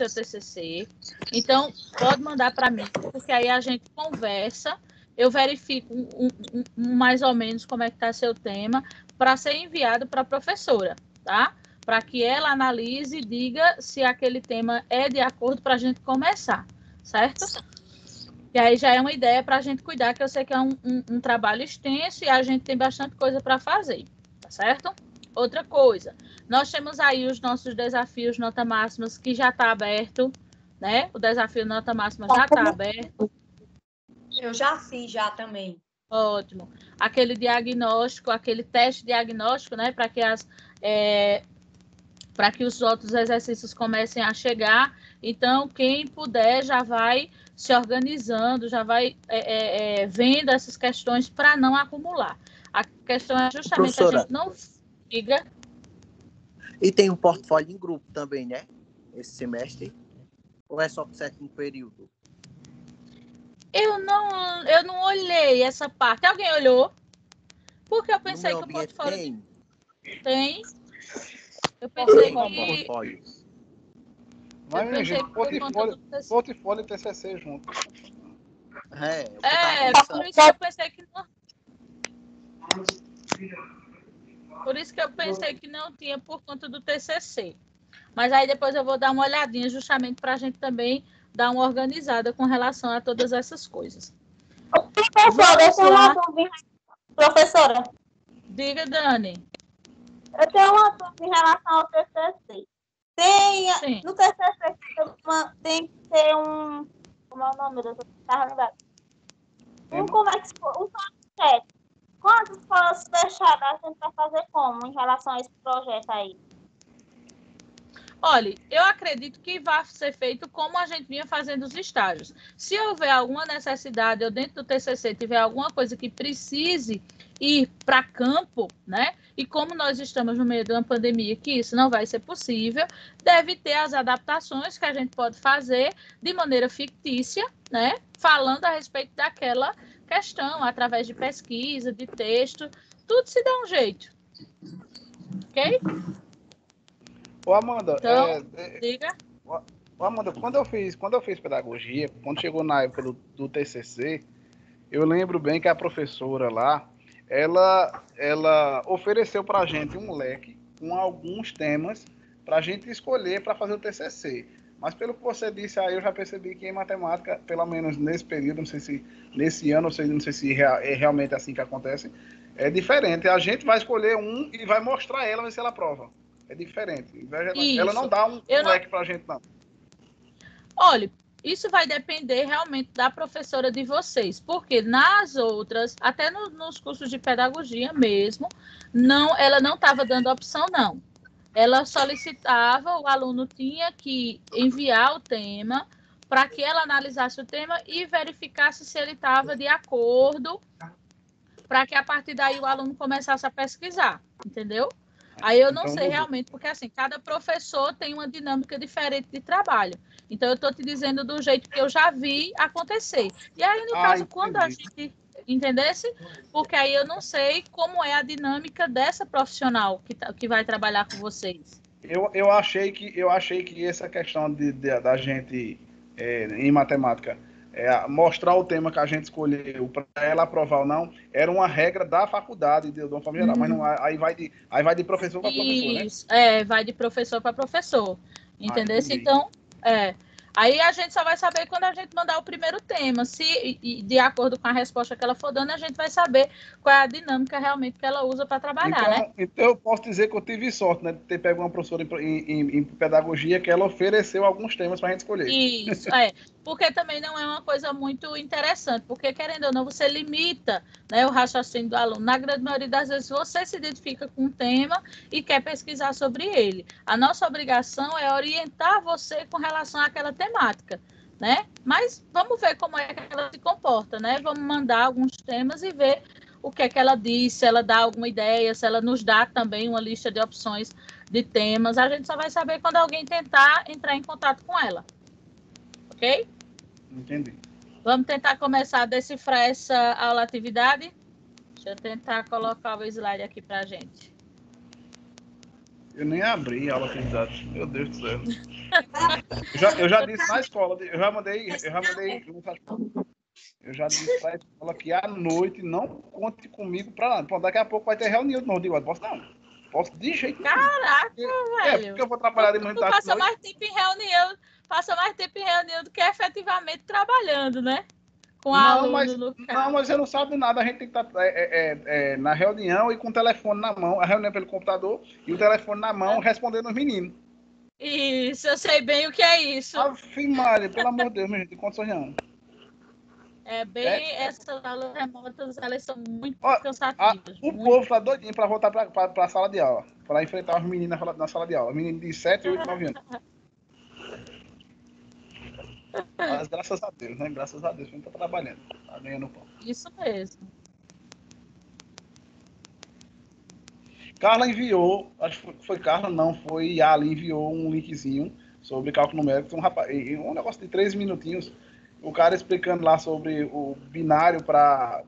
seu TCC. Então, pode mandar para mim, porque aí a gente conversa, eu verifico mais ou menos como é que está seu tema, para ser enviado para a professora, tá? Para que ela analise e diga se aquele tema é de acordo para a gente começar, certo? E aí já é uma ideia para a gente cuidar, que eu sei que é um trabalho extenso e a gente tem bastante coisa para fazer, tá certo? Outra coisa, nós temos aí os nossos desafios nota máximas, que já está aberto, né? O desafio nota máxima já está aberto. Eu já fiz já também. Ótimo. Aquele diagnóstico, aquele teste diagnóstico, né? Para que os outros exercícios comecem a chegar. Então, quem puder já vai se organizando, já vai vendo essas questões para não acumular. A questão é justamente Professora, a gente não diga. E tem um portfólio em grupo também, né? Esse semestre? Ou é só para o sétimo período? Eu não olhei essa parte. Alguém olhou? Porque eu pensei que o portfólio tem. Eu pensei que... Mas, minha gente, portfólio e TCC junto. Por isso que eu pensei que não... Por isso que eu pensei que não tinha por conta do TCC. Mas aí depois eu vou dar uma olhadinha justamente para a gente também dar uma organizada com relação a todas essas coisas. Professora, eu tenho uma dúvida. Professora. Diga, Dani. Eu tenho uma dúvida em relação ao TCC. No TCC tem que ter um... Como é o nome? Eu estava lembrado. Como é que se for? Um projeto. Quantas escolas fechadas a gente vai fazer como em relação a esse projeto aí? Olha, eu acredito que vai ser feito como a gente vinha fazendo os estágios. Se houver alguma necessidade ou dentro do TCC tiver alguma coisa que precise ir para campo, né? E como nós estamos no meio de uma pandemia que isso não vai ser possível, deve ter as adaptações que a gente pode fazer de maneira fictícia, né? Falando a respeito daquela questão, através de pesquisa, de texto, tudo se dá um jeito. Ok? Ô, Amanda, então, diga. Ô, Amanda, quando eu fiz pedagogia, quando chegou na época do TCC, eu lembro bem que a professora lá, ela ofereceu para a gente um leque com alguns temas para a gente escolher para fazer o TCC. Mas pelo que você disse aí, eu já percebi que em matemática, pelo menos nesse período, não sei se nesse ano, não sei se é realmente assim que acontece, é diferente. A gente vai escolher um e vai mostrar ela, ver se ela aprova. É diferente. Ela não dá um leque para a gente, não. Olha, isso vai depender realmente da professora de vocês, porque nas outras, até nos cursos de pedagogia mesmo, ela não estava dando opção, não. Ela solicitava, o aluno tinha que enviar o tema para que ela analisasse o tema e verificasse se ele estava de acordo, para que a partir daí o aluno começasse a pesquisar, entendeu? Aí eu não sei realmente, porque assim, cada professor tem uma dinâmica diferente de trabalho. Então, eu estou te dizendo do jeito que eu já vi acontecer. E aí, no caso, quando a gente entendesse, porque aí eu não sei como é a dinâmica dessa profissional que vai trabalhar com vocês. Eu achei que essa questão da gente, em matemática, mostrar o tema que a gente escolheu para ela aprovar ou não, era uma regra da faculdade, de uma forma geral, mas não, aí vai de professor para professor, né? Isso, vai de professor para professor, entendeu? Então, aí a gente só vai saber quando a gente mandar o primeiro tema. Se, de acordo com a resposta que ela for dando, a gente vai saber qual é a dinâmica realmente que ela usa para trabalhar, né? Então, eu posso dizer que eu tive sorte, né? De ter pego uma professora em pedagogia que ela ofereceu alguns temas para a gente escolher. Isso, porque também não é uma coisa muito interessante, porque, querendo ou não, você limita, né, o raciocínio do aluno. Na grande maioria das vezes, você se identifica com um tema e quer pesquisar sobre ele. A nossa obrigação é orientar você com relação àquela temática, né? Mas vamos ver como é que ela se comporta, né? Vamos mandar alguns temas e ver o que é que ela diz, se ela dá alguma ideia, se ela nos dá também uma lista de opções de temas. A gente só vai saber quando alguém tentar entrar em contato com ela. Ok? Entendi. Vamos tentar começar a decifrar essa aula atividade? Deixa eu tentar colocar o slide aqui para a gente. Eu nem abri a aula de dados. Meu Deus do céu. Eu já disse na escola, eu já mandei eu já disse pra escola que à noite não conte comigo pra nada. Pô, daqui a pouco vai ter reunião de novo. Digo, posso não. Posso de jeito nenhum. Caraca, velho. Porque eu vou trabalhar de manhã Tu passa mais tempo em reunião, do que efetivamente trabalhando, né? Com aluno no carro. Não, mas você não sabe nada. A gente tem que estar na reunião e com o telefone na mão. A reunião pelo computador e o telefone na mão respondendo os meninos. Isso, eu sei bem o que é isso. Ave Maria, pelo amor de Deus, minha gente, condições não. Essas aulas remotas, elas são muito cansativas. O povo tá doidinho para voltar para a sala de aula, para enfrentar os meninos na sala de aula. Meninos de 7, 8, 9 anos. Mas graças a Deus, né? Graças a Deus, a gente tá trabalhando, tá ganhando pão. Isso mesmo. Carla enviou, acho que foi Carla, não, foi Yali, enviou um linkzinho sobre cálculo numérico. Um negócio de 3 minutinhos. O cara explicando lá sobre o binário para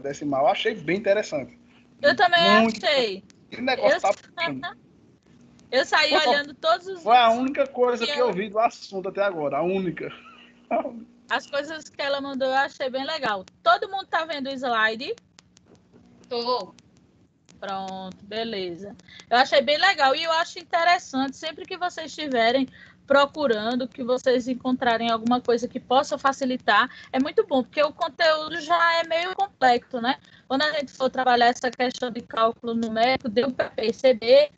decimal. Eu achei bem interessante. Eu também achei. Que negócio Eu saí olhando todos os... Foi a única coisa que eu vi do assunto até agora. A única. As coisas que ela mandou eu achei bem legal. Todo mundo tá vendo o slide? Tô. Pronto, beleza. Eu achei bem legal e eu acho interessante, sempre que vocês estiverem procurando, que vocês encontrarem alguma coisa que possa facilitar, é muito bom, porque o conteúdo já é meio complexo, né? Quando a gente for trabalhar essa questão de cálculo numérico, deu para perceber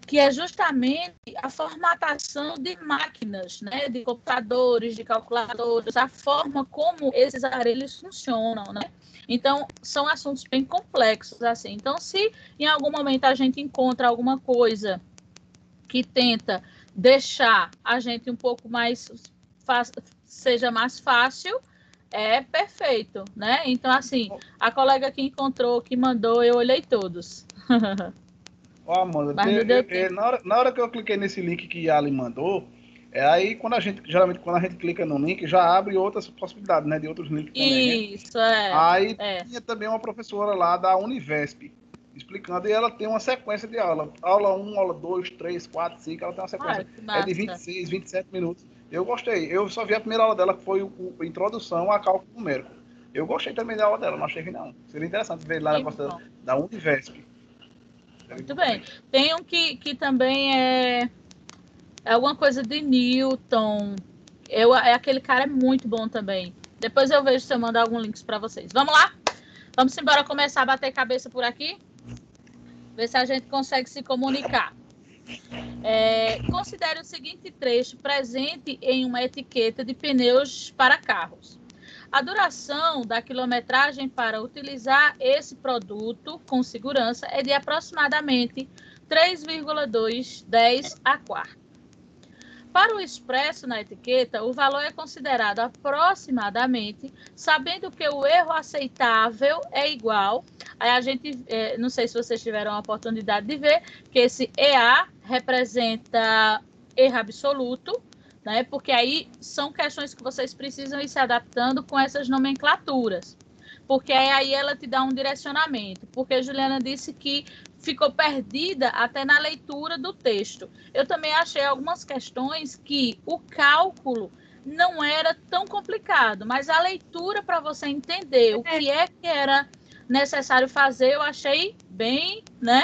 que é justamente a formatação de máquinas, né? De computadores, de calculadores, a forma como esses aparelhos funcionam, né? Então, são assuntos bem complexos, assim. Então, se em algum momento a gente encontra alguma coisa que tenta deixar a gente um pouco mais seja mais fácil, é perfeito, né? Então, assim, a colega que encontrou, que mandou, eu olhei todos. Ó, Amanda, na hora que eu cliquei nesse link que a Ali mandou, aí geralmente quando a gente clica no link, já abre outras possibilidades, né? De outros links também. Isso, né? Aí tinha também uma professora lá da Univesp explicando, e ela tem uma sequência de aula. Aula 1, aula 2, 3, 4, 5, ela tem uma sequência. É de 26, 27 minutos. Eu gostei. Eu só vi a primeira aula dela, que foi a introdução a cálculo numérico. Eu gostei também da aula dela, não achei que não. Seria interessante ver lá da Univesp. Muito bem. Tem um que também é alguma coisa de Newton. Aquele cara é muito bom também. Depois eu vejo se eu mando algum link para vocês. Vamos lá? Vamos embora começar a bater cabeça por aqui? Ver se a gente consegue se comunicar. Considere o seguinte trecho presente em uma etiqueta de pneus para carros. A duração da quilometragem para utilizar esse produto com segurança é de aproximadamente 3,210 a quarta. Para o expresso na etiqueta, o valor é considerado aproximadamente, sabendo que o erro aceitável é igual. Aí a gente, não sei se vocês tiveram a oportunidade de ver, que esse EA representa erro absoluto, né? Porque aí são questões que vocês precisam ir se adaptando com essas nomenclaturas. Porque aí ela te dá um direcionamento. Porque a Juliana disse que ficou perdida até na leitura do texto. Eu também achei algumas questões que o cálculo não era tão complicado, mas a leitura para você entender o que era necessário fazer, eu achei bem, né?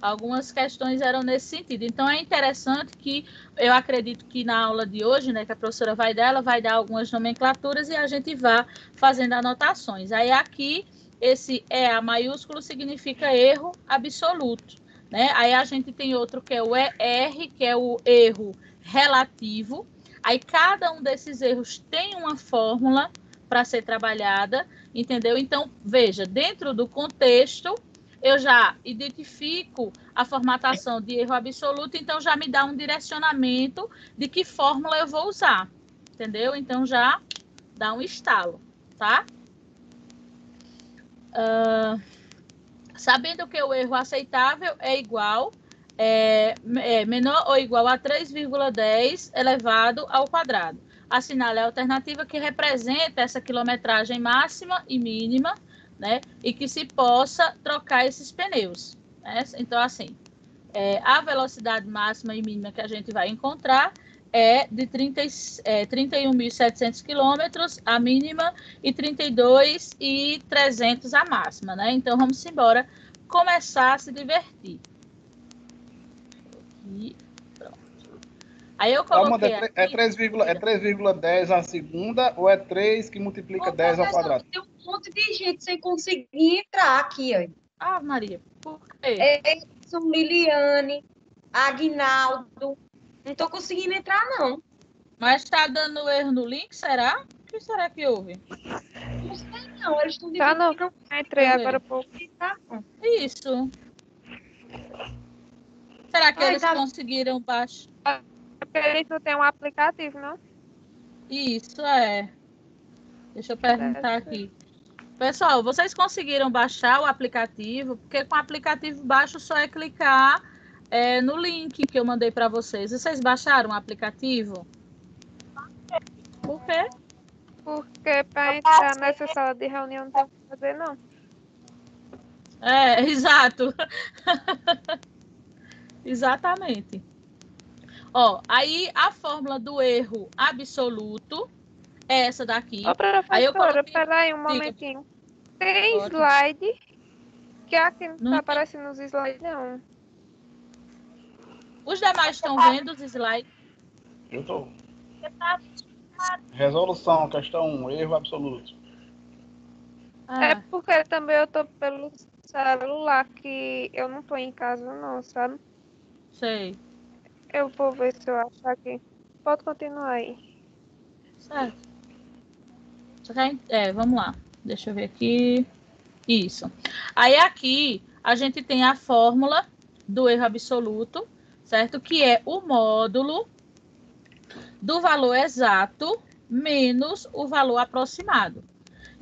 Algumas questões eram nesse sentido. Então, é interessante que eu acredito que na aula de hoje, né, que a professora vai dar algumas nomenclaturas e a gente vá fazendo anotações. Aí, aqui, esse EA maiúsculo significa erro absoluto, né? Aí, a gente tem outro que é o ER, que é o erro relativo. Aí, cada um desses erros tem uma fórmula para ser trabalhada, entendeu? Então, veja, dentro do contexto, eu já identifico a formatação de erro absoluto, então já me dá um direcionamento de que fórmula eu vou usar, entendeu? Então já dá um estalo, tá? Sabendo que o erro aceitável é igual, menor ou igual a 3,10 elevado ao quadrado. Assinale a alternativa que representa essa quilometragem máxima e mínima, né? E que se possa trocar esses pneus. Então, assim, a velocidade máxima e mínima que a gente vai encontrar é de 31.700 quilômetros a mínima e 32.300 a máxima, né? Então, vamos embora começar a se divertir. E pronto. Aí eu coloquei... É 3,10 a segunda ou é 3 que multiplica 10 ao quadrado? Tem um monte de gente sem conseguir entrar aqui, ó. Ah, Maria, por quê? Edson, Liliane, Aguinaldo. Não tô conseguindo entrar, não. Mas tá dando erro no link, será? O que será que houve? Não sei, não. Eles estão Tá, não. Entrei agora há pouco. Isso. Será que eles tá... conseguiram baixar? Porque eles não têm um aplicativo, não? Isso, Deixa eu perguntar aqui. Pessoal, vocês conseguiram baixar o aplicativo? Porque com o aplicativo baixo só é clicar no link que eu mandei para vocês. Vocês baixaram o aplicativo? Por quê? Porque para entrar nessa sala de reunião não tem o que fazer, não. Exato. Exatamente. Ó, aí a fórmula do erro absoluto é essa daqui. Ô, professora, aí eu coloquei... peraí um momentinho. Tem slide que aqui não tá aparecendo os slides, não. Os demais estão vendo os slides? Eu tô. Resolução, questão 1, erro absoluto. É porque também eu tô pelo celular, que eu não tô em casa, não, sabe? Sei. Eu vou ver se eu acho aqui. Pode continuar aí. Certo. Vamos lá. Deixa eu ver aqui. Isso. Aí aqui a gente tem a fórmula do erro absoluto, certo? Que é o módulo do valor exato menos o valor aproximado.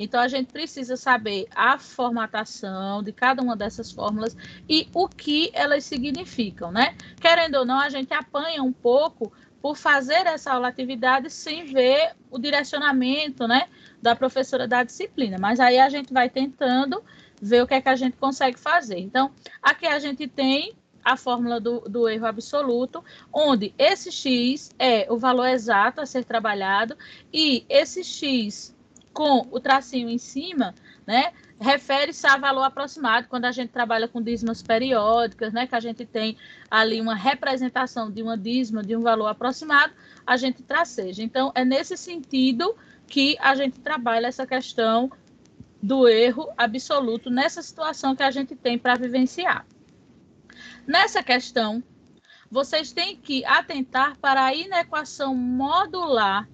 Então, a gente precisa saber a formatação de cada uma dessas fórmulas e o que elas significam, né? Querendo ou não, a gente apanha um pouco por fazer essa aula atividade sem ver o direcionamento, né, da professora da disciplina. Mas aí a gente vai tentando ver o que é que a gente consegue fazer. Então, aqui a gente tem a fórmula do erro absoluto, onde esse x é o valor exato a ser trabalhado e esse x com o tracinho em cima, né, refere-se a valor aproximado, quando a gente trabalha com dízimas periódicas, né, que a gente tem ali uma representação de uma dízima, de um valor aproximado, a gente traceja. Então, é nesse sentido que a gente trabalha essa questão do erro absoluto, nessa situação que a gente tem para vivenciar. Nessa questão, vocês têm que atentar para a inequação modular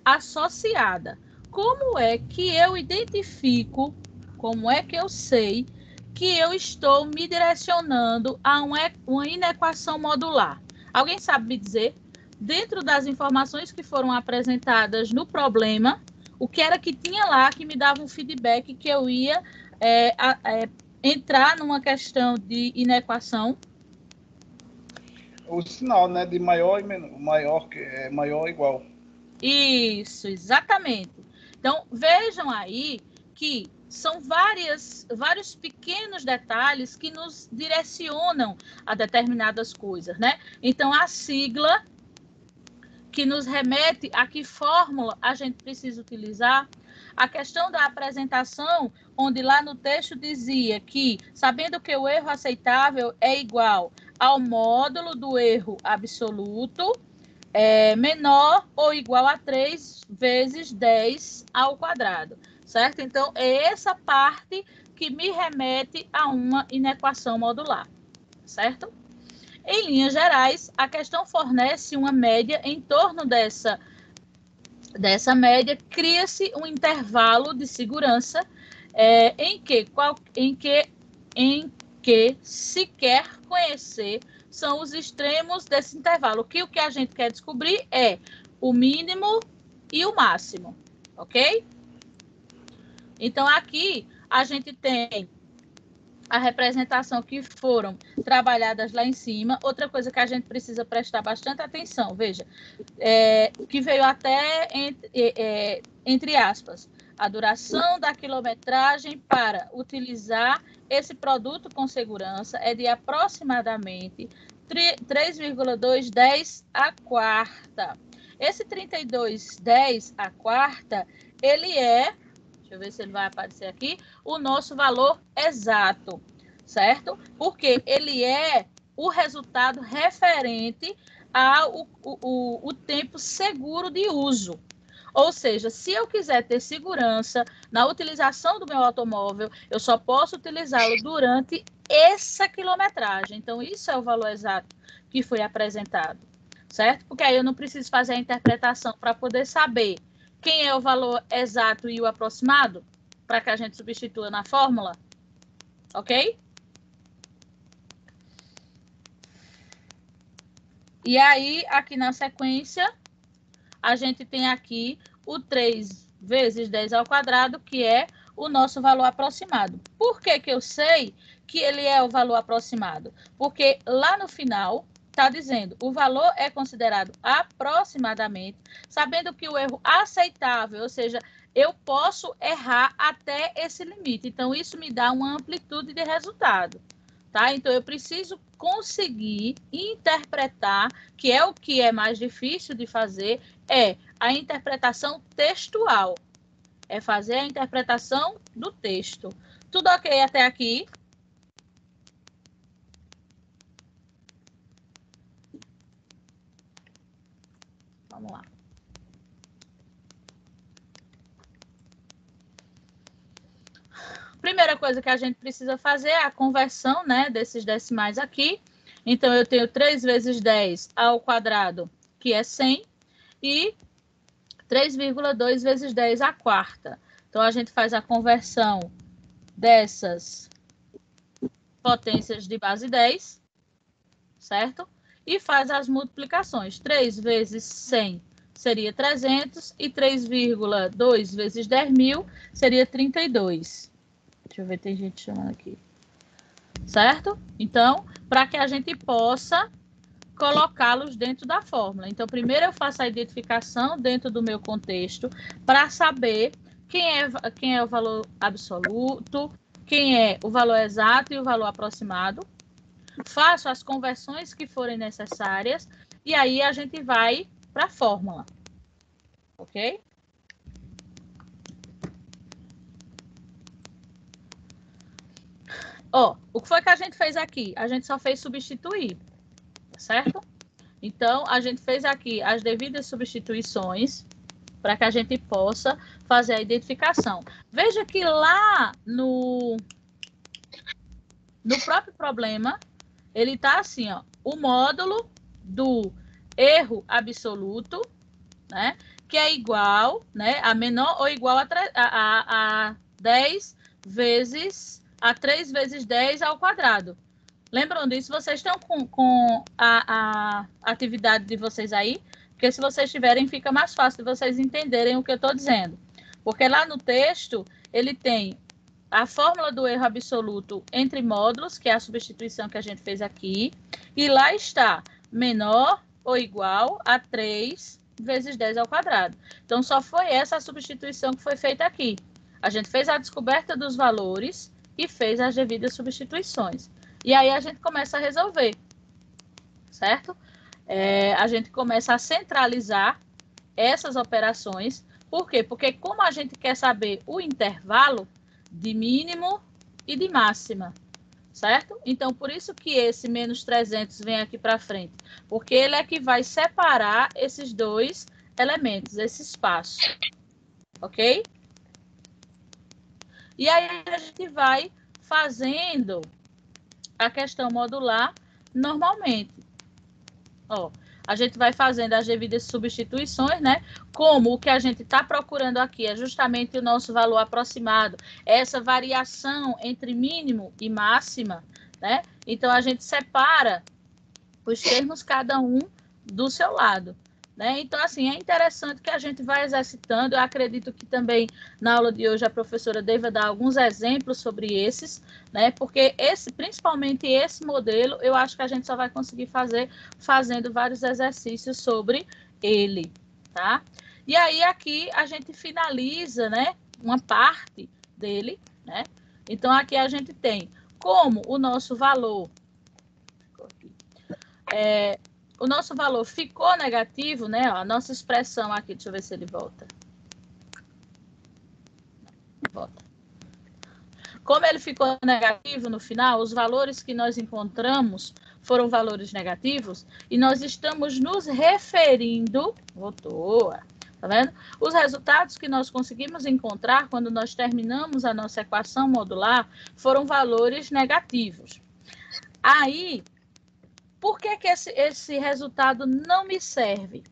associada. Como é que eu identifico, como é que eu sei que eu estou me direcionando a uma inequação modular? Alguém sabe me dizer, dentro das informações que foram apresentadas no problema, o que era que tinha lá que me dava um feedback que eu ia entrar numa questão de inequação? O sinal, né, de maior e menor, maior ou igual. Isso, exatamente. Então, vejam aí que são vários pequenos detalhes que nos direcionam a determinadas coisas, né? Então, a sigla que nos remete a que fórmula a gente precisa utilizar, a questão da apresentação, onde lá no texto dizia que, sabendo que o erro aceitável é igual ao módulo do erro absoluto, menor ou igual a 3 vezes 10 ao quadrado, certo? Então, é essa parte que me remete a uma inequação modular, certo? Em linhas gerais, a questão fornece uma média. Em torno dessa média, cria-se um intervalo de segurança em que se quer conhecer são os extremos desse intervalo. O que a gente quer descobrir é o mínimo e o máximo, ok? Então, aqui a gente tem a representação que foram trabalhadas lá em cima. Outra coisa que a gente precisa prestar bastante atenção, veja, que veio até entre aspas, a duração da quilometragem para utilizar esse produto com segurança é de aproximadamente 3,210 a quarta. Esse 32,10 a quarta, ele é, deixa eu ver se ele vai aparecer aqui, o nosso valor exato, certo? Porque ele é o resultado referente ao o tempo seguro de uso. Ou seja, se eu quiser ter segurança na utilização do meu automóvel, eu só posso utilizá-lo durante essa quilometragem. Então, isso é o valor exato que foi apresentado, certo? Porque aí eu não preciso fazer a interpretação para poder saber quem é o valor exato e o aproximado, para que a gente substitua na fórmula, ok? E aí, aqui na sequência, a gente tem aqui o 3 vezes 10 ao quadrado, que é o nosso valor aproximado. Por que que eu sei que ele é o valor aproximado? Porque lá no final está dizendo o valor é considerado aproximadamente, sabendo que o erro aceitável, ou seja, eu posso errar até esse limite. Então, isso me dá uma amplitude de resultado. Tá? Então, eu preciso conseguir interpretar, que é o que é mais difícil de fazer, é a interpretação textual. É fazer a interpretação do texto. Tudo ok até aqui? Vamos lá. Primeira coisa que a gente precisa fazer é a conversão, né, desses decimais aqui. Então, eu tenho 3 vezes 10 ao quadrado, que é 100, e 3,2 vezes 10 à quarta. Então, a gente faz a conversão dessas potências de base 10, certo? E faz as multiplicações. 3 vezes 100 seria 300, e 3,2 vezes 10.000 seria 32. Deixa eu ver, tem gente chamando aqui. Certo? Então, para que a gente possa colocá-los dentro da fórmula. Então, primeiro eu faço a identificação dentro do meu contexto para saber quem é o valor absoluto, quem é o valor exato e o valor aproximado. Faço as conversões que forem necessárias e aí a gente vai para a fórmula. Ok? Ó, o que foi que a gente fez aqui? A gente só fez substituir, certo? Então, a gente fez aqui as devidas substituições para que a gente possa fazer a identificação. Veja que lá no próprio problema, ele está assim, ó, o módulo do erro absoluto, né, que é igual, né, a menor ou igual a 10 vezes a 3 vezes 10 ao quadrado. Lembram disso? Vocês estão com a atividade de vocês aí? Porque se vocês tiverem, fica mais fácil de vocês entenderem o que eu estou dizendo. Porque lá no texto, ele tem a fórmula do erro absoluto entre módulos, que é a substituição que a gente fez aqui. E lá está menor ou igual a 3 vezes 10 ao quadrado. Então, só foi essa a substituição que foi feita aqui. A gente fez a descoberta dos valores e fez as devidas substituições. E aí a gente começa a resolver, certo? A gente começa a centralizar essas operações. Por quê? Porque como a gente quer saber o intervalo de mínimo e de máxima, certo? Então, por isso que esse menos 300 vem aqui para frente. Porque ele é que vai separar esses dois elementos, esse espaço. Ok? E aí a gente vai fazendo a questão modular normalmente. Ó, a gente vai fazendo as devidas substituições, né? Como o que a gente está procurando aqui é justamente o nosso valor aproximado, essa variação entre mínimo e máxima, né? Então, a gente separa os termos cada um do seu lado, né? Então, assim, é interessante que a gente vai exercitando. Eu acredito que também na aula de hoje a professora deva dar alguns exemplos sobre esses, né? Porque principalmente esse modelo, eu acho que a gente só vai conseguir fazer fazendo vários exercícios sobre ele, tá? E aí aqui a gente finaliza, né? uma parte dele, né? Então, aqui a gente tem como o nosso valor ficou negativo, né? Ó, a nossa expressão aqui, deixa eu ver se ele volta. Volta. Como ele ficou negativo no final, os valores que nós encontramos foram valores negativos e nós estamos nos referindo, voltou, tá vendo? Os resultados que nós conseguimos encontrar quando nós terminamos a nossa equação modular foram valores negativos. Aí, por que esse resultado não me serve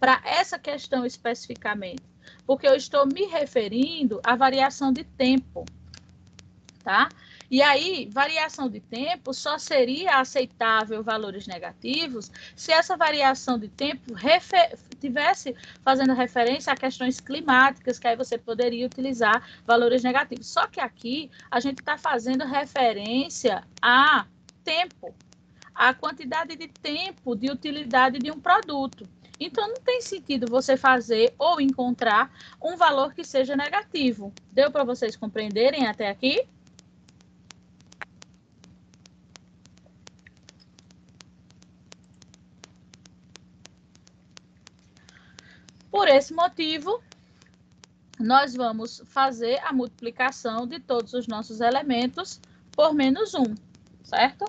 para essa questão especificamente? Porque eu estou me referindo à variação de tempo, tá? E aí, variação de tempo só seria aceitável valores negativos se essa variação de tempo tivesse fazendo referência a questões climáticas, que aí você poderia utilizar valores negativos. Só que aqui a gente está fazendo referência a tempo, a quantidade de tempo de utilidade de um produto. Então, não tem sentido você fazer ou encontrar um valor que seja negativo. Deu para vocês compreenderem até aqui? Por esse motivo, nós vamos fazer a multiplicação de todos os nossos elementos por menos 1, certo?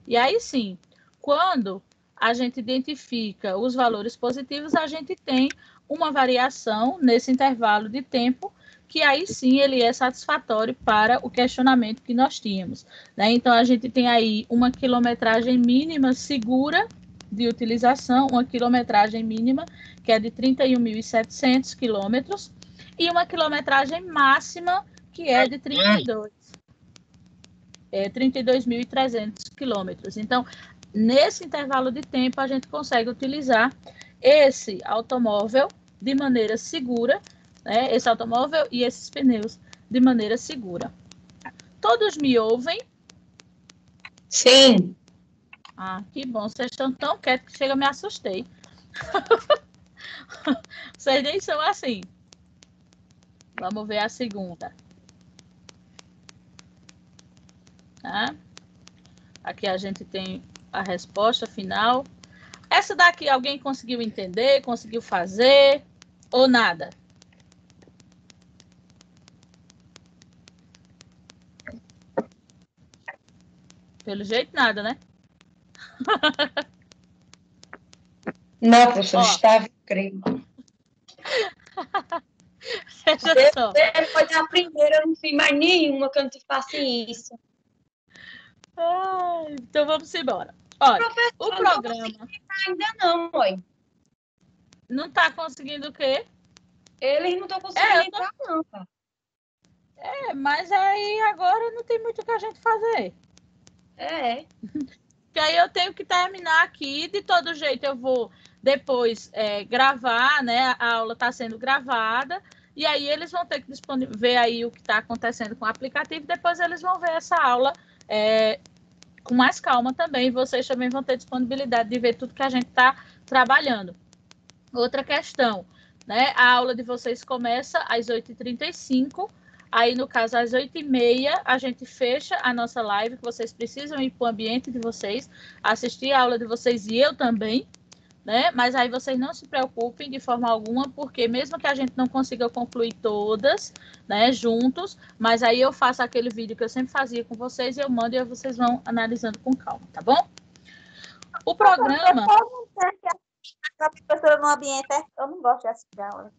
E aí sim, quando a gente identifica os valores positivos, a gente tem uma variação nesse intervalo de tempo, que aí sim ele é satisfatório para o questionamento que nós tínhamos, né? Então, a gente tem aí uma quilometragem mínima segura de utilização, uma quilometragem mínima que é de 31.700 quilômetros e uma quilometragem máxima que é de 32.300 quilômetros. Então, nesse intervalo de tempo, a gente consegue utilizar esse automóvel de maneira segura, né? Esse automóvel e esses pneus de maneira segura. Todos me ouvem? Sim. Ah, que bom. Vocês estão tão quietos que chega, eu me assustei. Vocês nem são assim. Vamos ver a segunda. Tá? Aqui a gente tem a resposta final. Essa daqui alguém conseguiu entender, conseguiu fazer ou nada? Pelo jeito, nada, né? Não, professor, estava incrível. Veja só. Depois da primeira, eu não fiz mais nenhuma que eu não faça isso. Então vamos embora. Olha, professor, o programa... Ainda não, mãe. Não está conseguindo o quê? Eles não estão conseguindo entrar, não, tá? Mas aí agora não tem muito o que a gente fazer. Que aí eu tenho que terminar aqui. De todo jeito, eu vou depois gravar, né? A aula está sendo gravada. E aí eles vão ter que ver aí o que está acontecendo com o aplicativo. Depois eles vão ver essa aula com mais calma também. Vocês também vão ter disponibilidade de ver tudo que a gente está trabalhando. Outra questão, né? A aula de vocês começa às 8h35. Aí, no caso, às 8h30, a gente fecha a nossa live, que vocês precisam ir para o ambiente de vocês, assistir a aula de vocês e eu também, né? Mas aí vocês não se preocupem de forma alguma, porque mesmo que a gente não consiga concluir todas, né, juntos, mas aí eu faço aquele vídeo que eu sempre fazia com vocês e eu mando e aí vocês vão analisando com calma, tá bom? O programa... A professora no ambiente, eu não gosto de assistir a aula.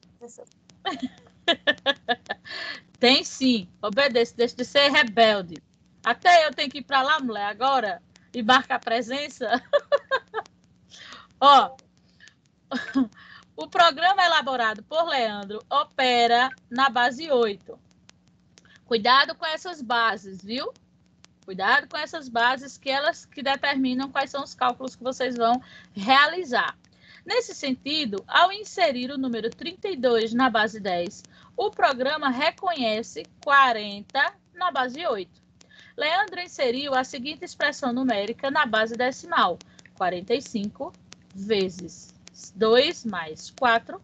Tem sim, obedece, deixa de ser rebelde. Até eu tenho que ir para lá, mulher, agora, e marcar presença. Ó, o programa elaborado por Leandro opera na base 8. Cuidado com essas bases, viu? Cuidado com essas bases, que elas que determinam quais são os cálculos que vocês vão realizar. Nesse sentido, ao inserir o número 32 na base 10, o programa reconhece 40 na base 8. Leandro inseriu a seguinte expressão numérica na base decimal: 45 vezes 2 mais 4.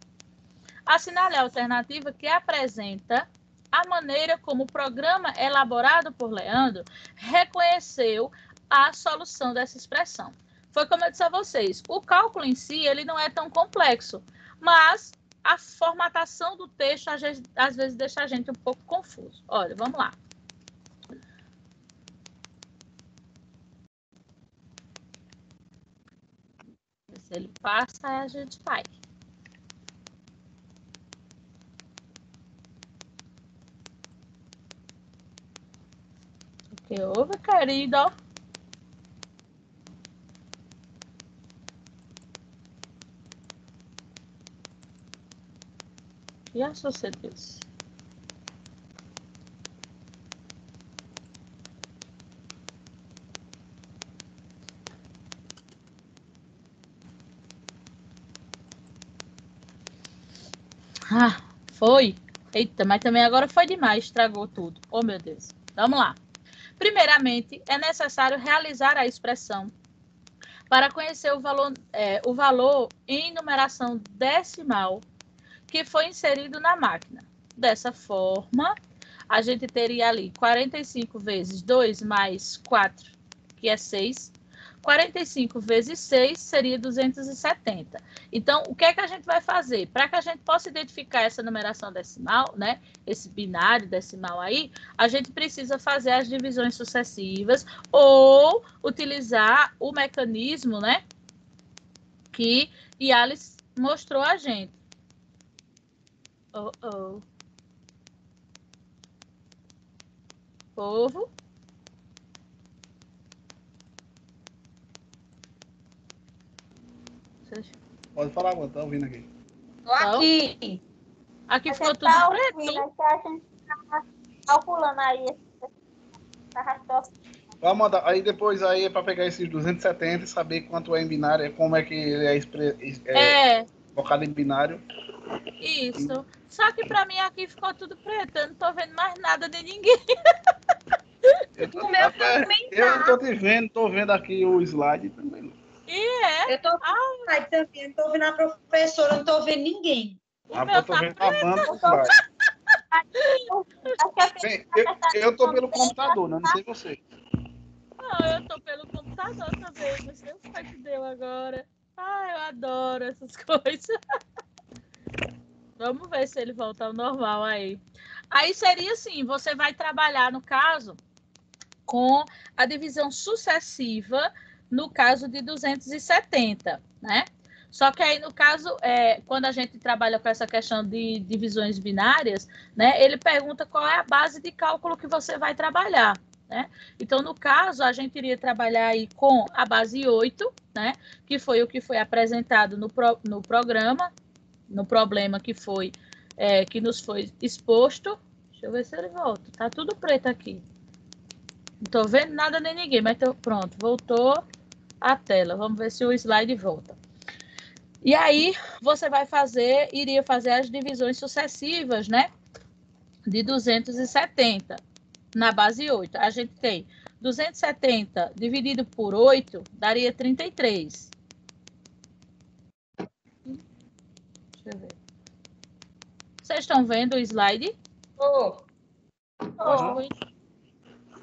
Assinale a alternativa que apresenta a maneira como o programa elaborado por Leandro reconheceu a solução dessa expressão. Foi como eu disse a vocês, o cálculo em si ele não é tão complexo, mas a formatação do texto às vezes deixa a gente um pouco confuso. Olha, vamos lá. Se ele passa, a gente vai. O que houve, querido? O que sucedeu? Ah, foi. Eita, mas também agora foi demais, estragou tudo. Oh, meu Deus. Vamos lá. Primeiramente, é necessário realizar a expressão para conhecer o valor em numeração decimal que foi inserido na máquina. Dessa forma, a gente teria ali 45 vezes 2 mais 4, que é 6. 45 vezes 6 seria 270. Então, o que é que a gente vai fazer? Para que a gente possa identificar essa numeração decimal, né? Esse binário decimal aí, a gente precisa fazer as divisões sucessivas ou utilizar o mecanismo, né? Que Yales mostrou a gente. Povo. Pode falar, mano, tá ouvindo aqui. Tô aqui. Aqui ficou tudo preto. A gente tá calculando aí. Amanda, aí depois aí é para pegar esses 270 e saber quanto é em binário, como é que ele é focado em binário. Isso. Só que para mim aqui ficou tudo preto. Eu não tô vendo mais nada de ninguém. Eu não tô te vendo, tô vendo aqui o slide também. Eu tô também, não tô vendo a professora, não tô vendo ninguém. Eu tô vendo a banda do slide. Bem, eu tô pelo computador, não sei você. Não, eu tô pelo computador também. Não sei o que foi que deu agora. Eu adoro essas coisas. Vamos ver se ele volta ao normal aí. Aí seria assim, você vai trabalhar, no caso, com a divisão sucessiva, no caso de 270, né? Só que aí, no caso, quando a gente trabalha com essa questão de divisões binárias, né, ele pergunta qual é a base de cálculo que você vai trabalhar, né? Então, no caso, a gente iria trabalhar aí com a base 8, né, que foi o que foi apresentado no programa, no problema que foi que nos foi exposto. Deixa eu ver se ele volta. Tá tudo preto aqui. Não tô vendo nada nem ninguém, mas pronto, voltou a tela. Vamos ver se o slide volta. E aí, você iria fazer as divisões sucessivas, né? De 270 na base 8. A gente tem 270 dividido por 8, daria 33. Deixa eu ver. Vocês estão vendo o slide?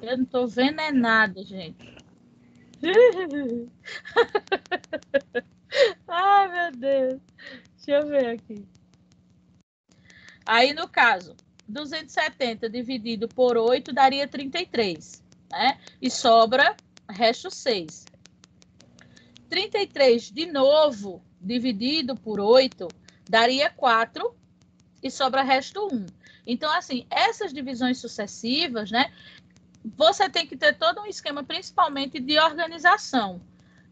Eu não estou vendo nada, gente. Ai, meu Deus. Deixa eu ver aqui. Aí, no caso, 270 dividido por 8 daria 33, né? E sobra resto 6. 33 de novo dividido por 8 daria 4 e sobra resto 1. Então, assim, essas divisões sucessivas, né? Você tem que ter todo um esquema, principalmente de organização,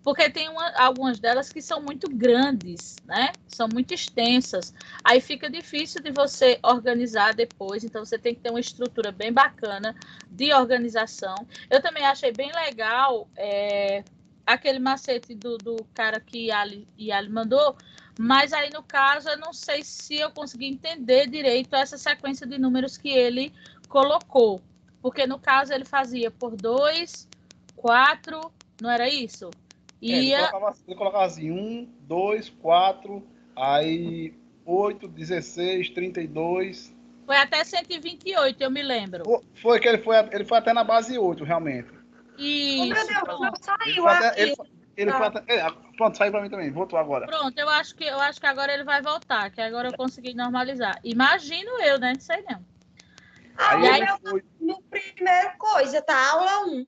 porque tem algumas delas que são muito grandes, né? São muito extensas. Aí fica difícil de você organizar depois, então você tem que ter uma estrutura bem bacana de organização. Eu também achei bem legal aquele macete do cara que Yali mandou, mas aí no caso eu não sei se eu consegui entender direito essa sequência de números que ele colocou. Porque no caso ele fazia por 2, 4, não era isso? Ele colocava assim, 1, 2, 4, aí 8, 16, 32. Foi até 128, eu me lembro. Foi que ele foi até na base 8, realmente. Isso. Meu Deus, não saiu Pronto, saiu pra mim também. Voltou agora. Pronto, eu acho que agora ele vai voltar, que agora eu consegui normalizar. Imagino eu, né? Não sei não. Aí foi... No primeiro coisa, tá? Aula 1.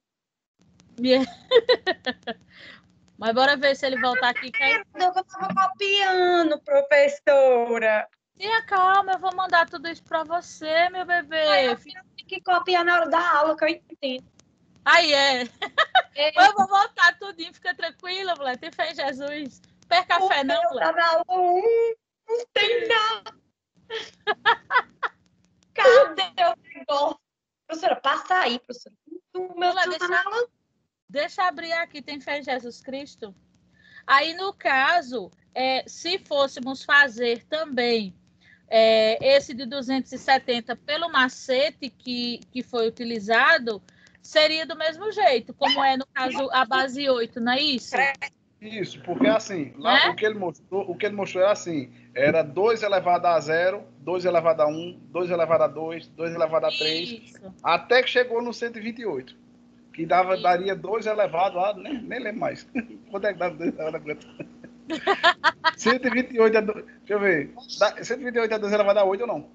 Mas bora ver se ele voltar aqui. Eu tava copiando, professora. Tenha calma, eu vou mandar tudo isso pra você, meu bebê. Eu tenho que copiar na hora da aula, que eu entendo. Aí é. Eu vou voltar tudinho, fica tranquila, mulher. Tem fé em Jesus. Perca a fé, não, mulher. Tá na aula 1, não tem nada. Cadê o negócio? Professora, passa aí, professora. Deixa eu abrir aqui, tem fé em Jesus Cristo? Aí, no caso, se fôssemos fazer também esse de 270 pelo macete que foi utilizado, seria do mesmo jeito, como é, no caso, a base 8, não é isso? Isso, porque assim, lá o que ele mostrou era assim, era 2 elevado a 0, 2 elevado a 1, 2 elevado a 2, 2 elevado a 3, isso. Até que chegou no 128, que daria 2 elevado a, nem lembro mais, quanto é que dá 2 elevado a quanto? 128 a 2, deixa eu ver, 128 a 2 elevado a 8 ou não?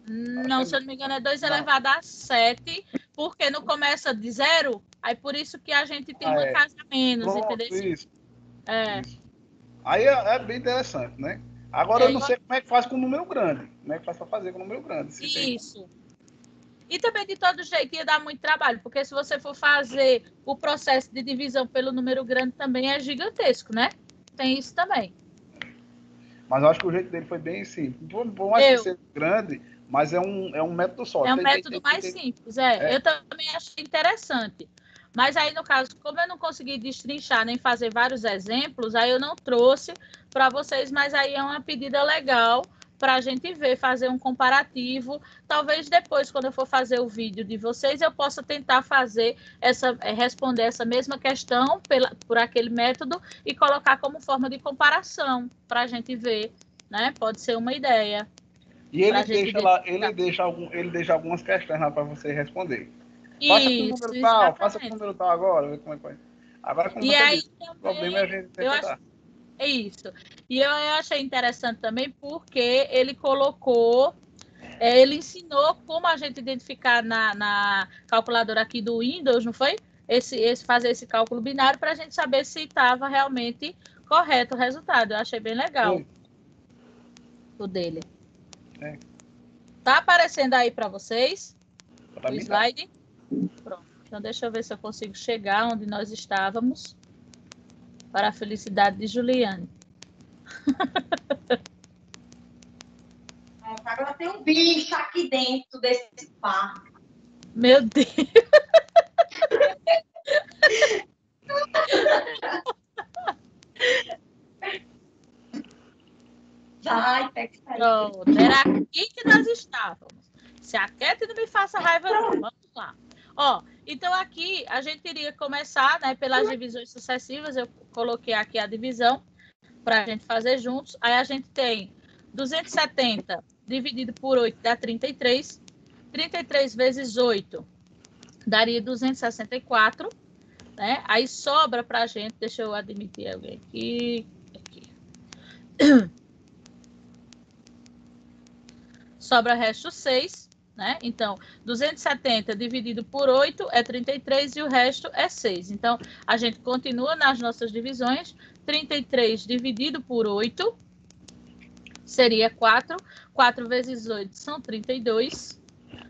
Não, se eu não me engano é 2 elevado a 7, porque não começa de 0, aí por isso que a gente tem uma casa a menos, pronto, entendeu? Isso. Isso. Aí é bem interessante, né? Agora eu não sei como é que faz com um número grande. Como é que faz para fazer com um número grande? Isso. E também, de todo jeito, ia dar muito trabalho, porque se você for fazer o processo de divisão pelo número grande, também é gigantesco, né? Tem isso também. Mas eu acho que o jeito dele foi bem simples. Por mais que seja grande, mas é um método só. É um método mais simples, Eu também achei interessante. Mas aí, no caso, como eu não consegui destrinchar nem fazer vários exemplos, aí eu não trouxe para vocês, mas aí é uma pedida legal para a gente ver, fazer um comparativo. Talvez depois, quando eu for fazer o vídeo de vocês, eu possa tentar responder essa mesma questão por aquele método e colocar como forma de comparação para a gente ver, né? Pode ser uma ideia. E ele deixa algumas questões lá para você responder. Faça com o número tal agora, ver como é que vai. Agora, como você disse, o problema é a gente tentar. É isso. E eu achei interessante também porque ele colocou, ele ensinou como a gente identificar na calculadora aqui do Windows, não foi? Fazer esse cálculo binário para a gente saber se estava realmente correto o resultado. Eu achei bem legal o dele. Tá aparecendo aí para vocês o slide? Pronto. Então, deixa eu ver se eu consigo chegar onde nós estávamos. Para a felicidade de Juliane. Agora tem um bicho aqui dentro desse parque. Meu Deus! Vai, pronto, era aqui que nós estávamos. Se aquieta e não me faça raiva, não. Vamos lá. Ó, então aqui a gente iria começar, né, pelas divisões sucessivas. Eu coloquei aqui a divisão para a gente fazer juntos. Aí a gente tem 270 dividido por 8 dá 33. 33 vezes 8 daria 264, né? Aí sobra para a gente, deixa eu admitir alguém aqui. Sobra resto 6. Né? Então, 270 dividido por 8 é 33 e o resto é 6. Então, a gente continua nas nossas divisões. 33 dividido por 8 seria 4. 4 vezes 8 são 32.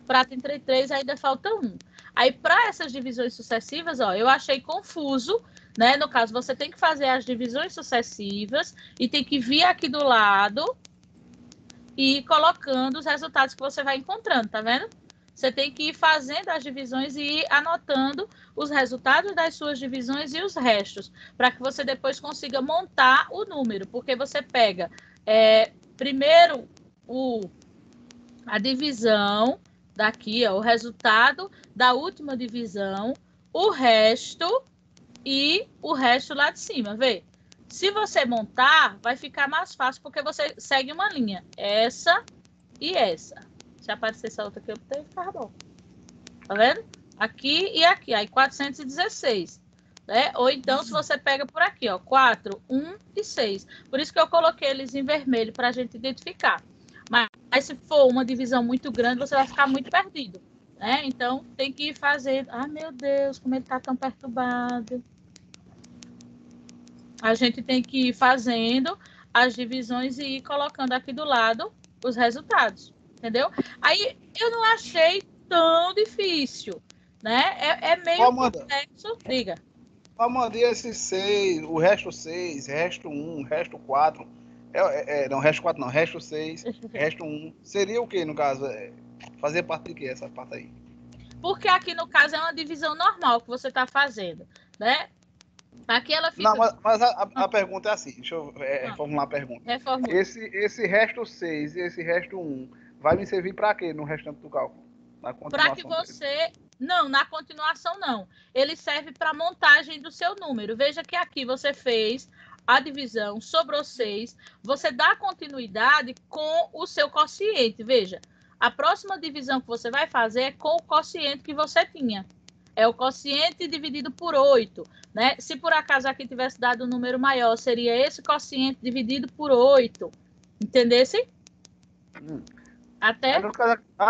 Para 33 ainda falta 1. Aí, para essas divisões sucessivas, ó, eu achei confuso, né? No caso, você tem que fazer as divisões sucessivas e tem que vir aqui do lado e colocando os resultados que você vai encontrando, tá vendo? Você tem que ir fazendo as divisões e ir anotando os resultados das suas divisões e os restos, para que você depois consiga montar o número, porque você pega primeiro a divisão daqui, ó, o resultado da última divisão, o resto, e o resto lá de cima, vê? Se você montar, vai ficar mais fácil, porque você segue uma linha. Essa e essa. Se aparecer essa outra aqui, eu botei, ficar bom. Tá vendo? Aqui e aqui. Aí 416. Né? Ou então, se você pega por aqui, ó, 4, 1 e 6. Por isso que eu coloquei eles em vermelho, para a gente identificar. Mas se for uma divisão muito grande, você vai ficar muito perdido. Né? Então, tem que ir fazendo. Ah, meu Deus, como ele está tão perturbado. A gente tem que ir fazendo as divisões e ir colocando aqui do lado os resultados. Entendeu? Aí, eu não achei tão difícil. Né? É meio complexo. Diga. Amanda, e esses 6, o resto 6, resto 1, resto 4, não, resto 4 não, resto 6, resto 1, seria o que no caso? Fazer parte de que essa parte aí? Porque aqui no caso é uma divisão normal que você está fazendo, né? Aqui ela fica... Não, mas a pergunta é assim, deixa eu reformular a pergunta. Reformula. Esse resto 6 e esse resto 1 vai me servir para quê no restante do cálculo? Para que você... Não, na continuação não. Ele serve para montagem do seu número. Veja que aqui você fez a divisão, sobrou 6. Você dá continuidade com o seu quociente. Veja, a próxima divisão que você vai fazer é com o quociente que você tinha. É o quociente dividido por 8. Né? Se por acaso aqui tivesse dado um número maior, seria esse quociente dividido por 8. Entendesse? Até... Aí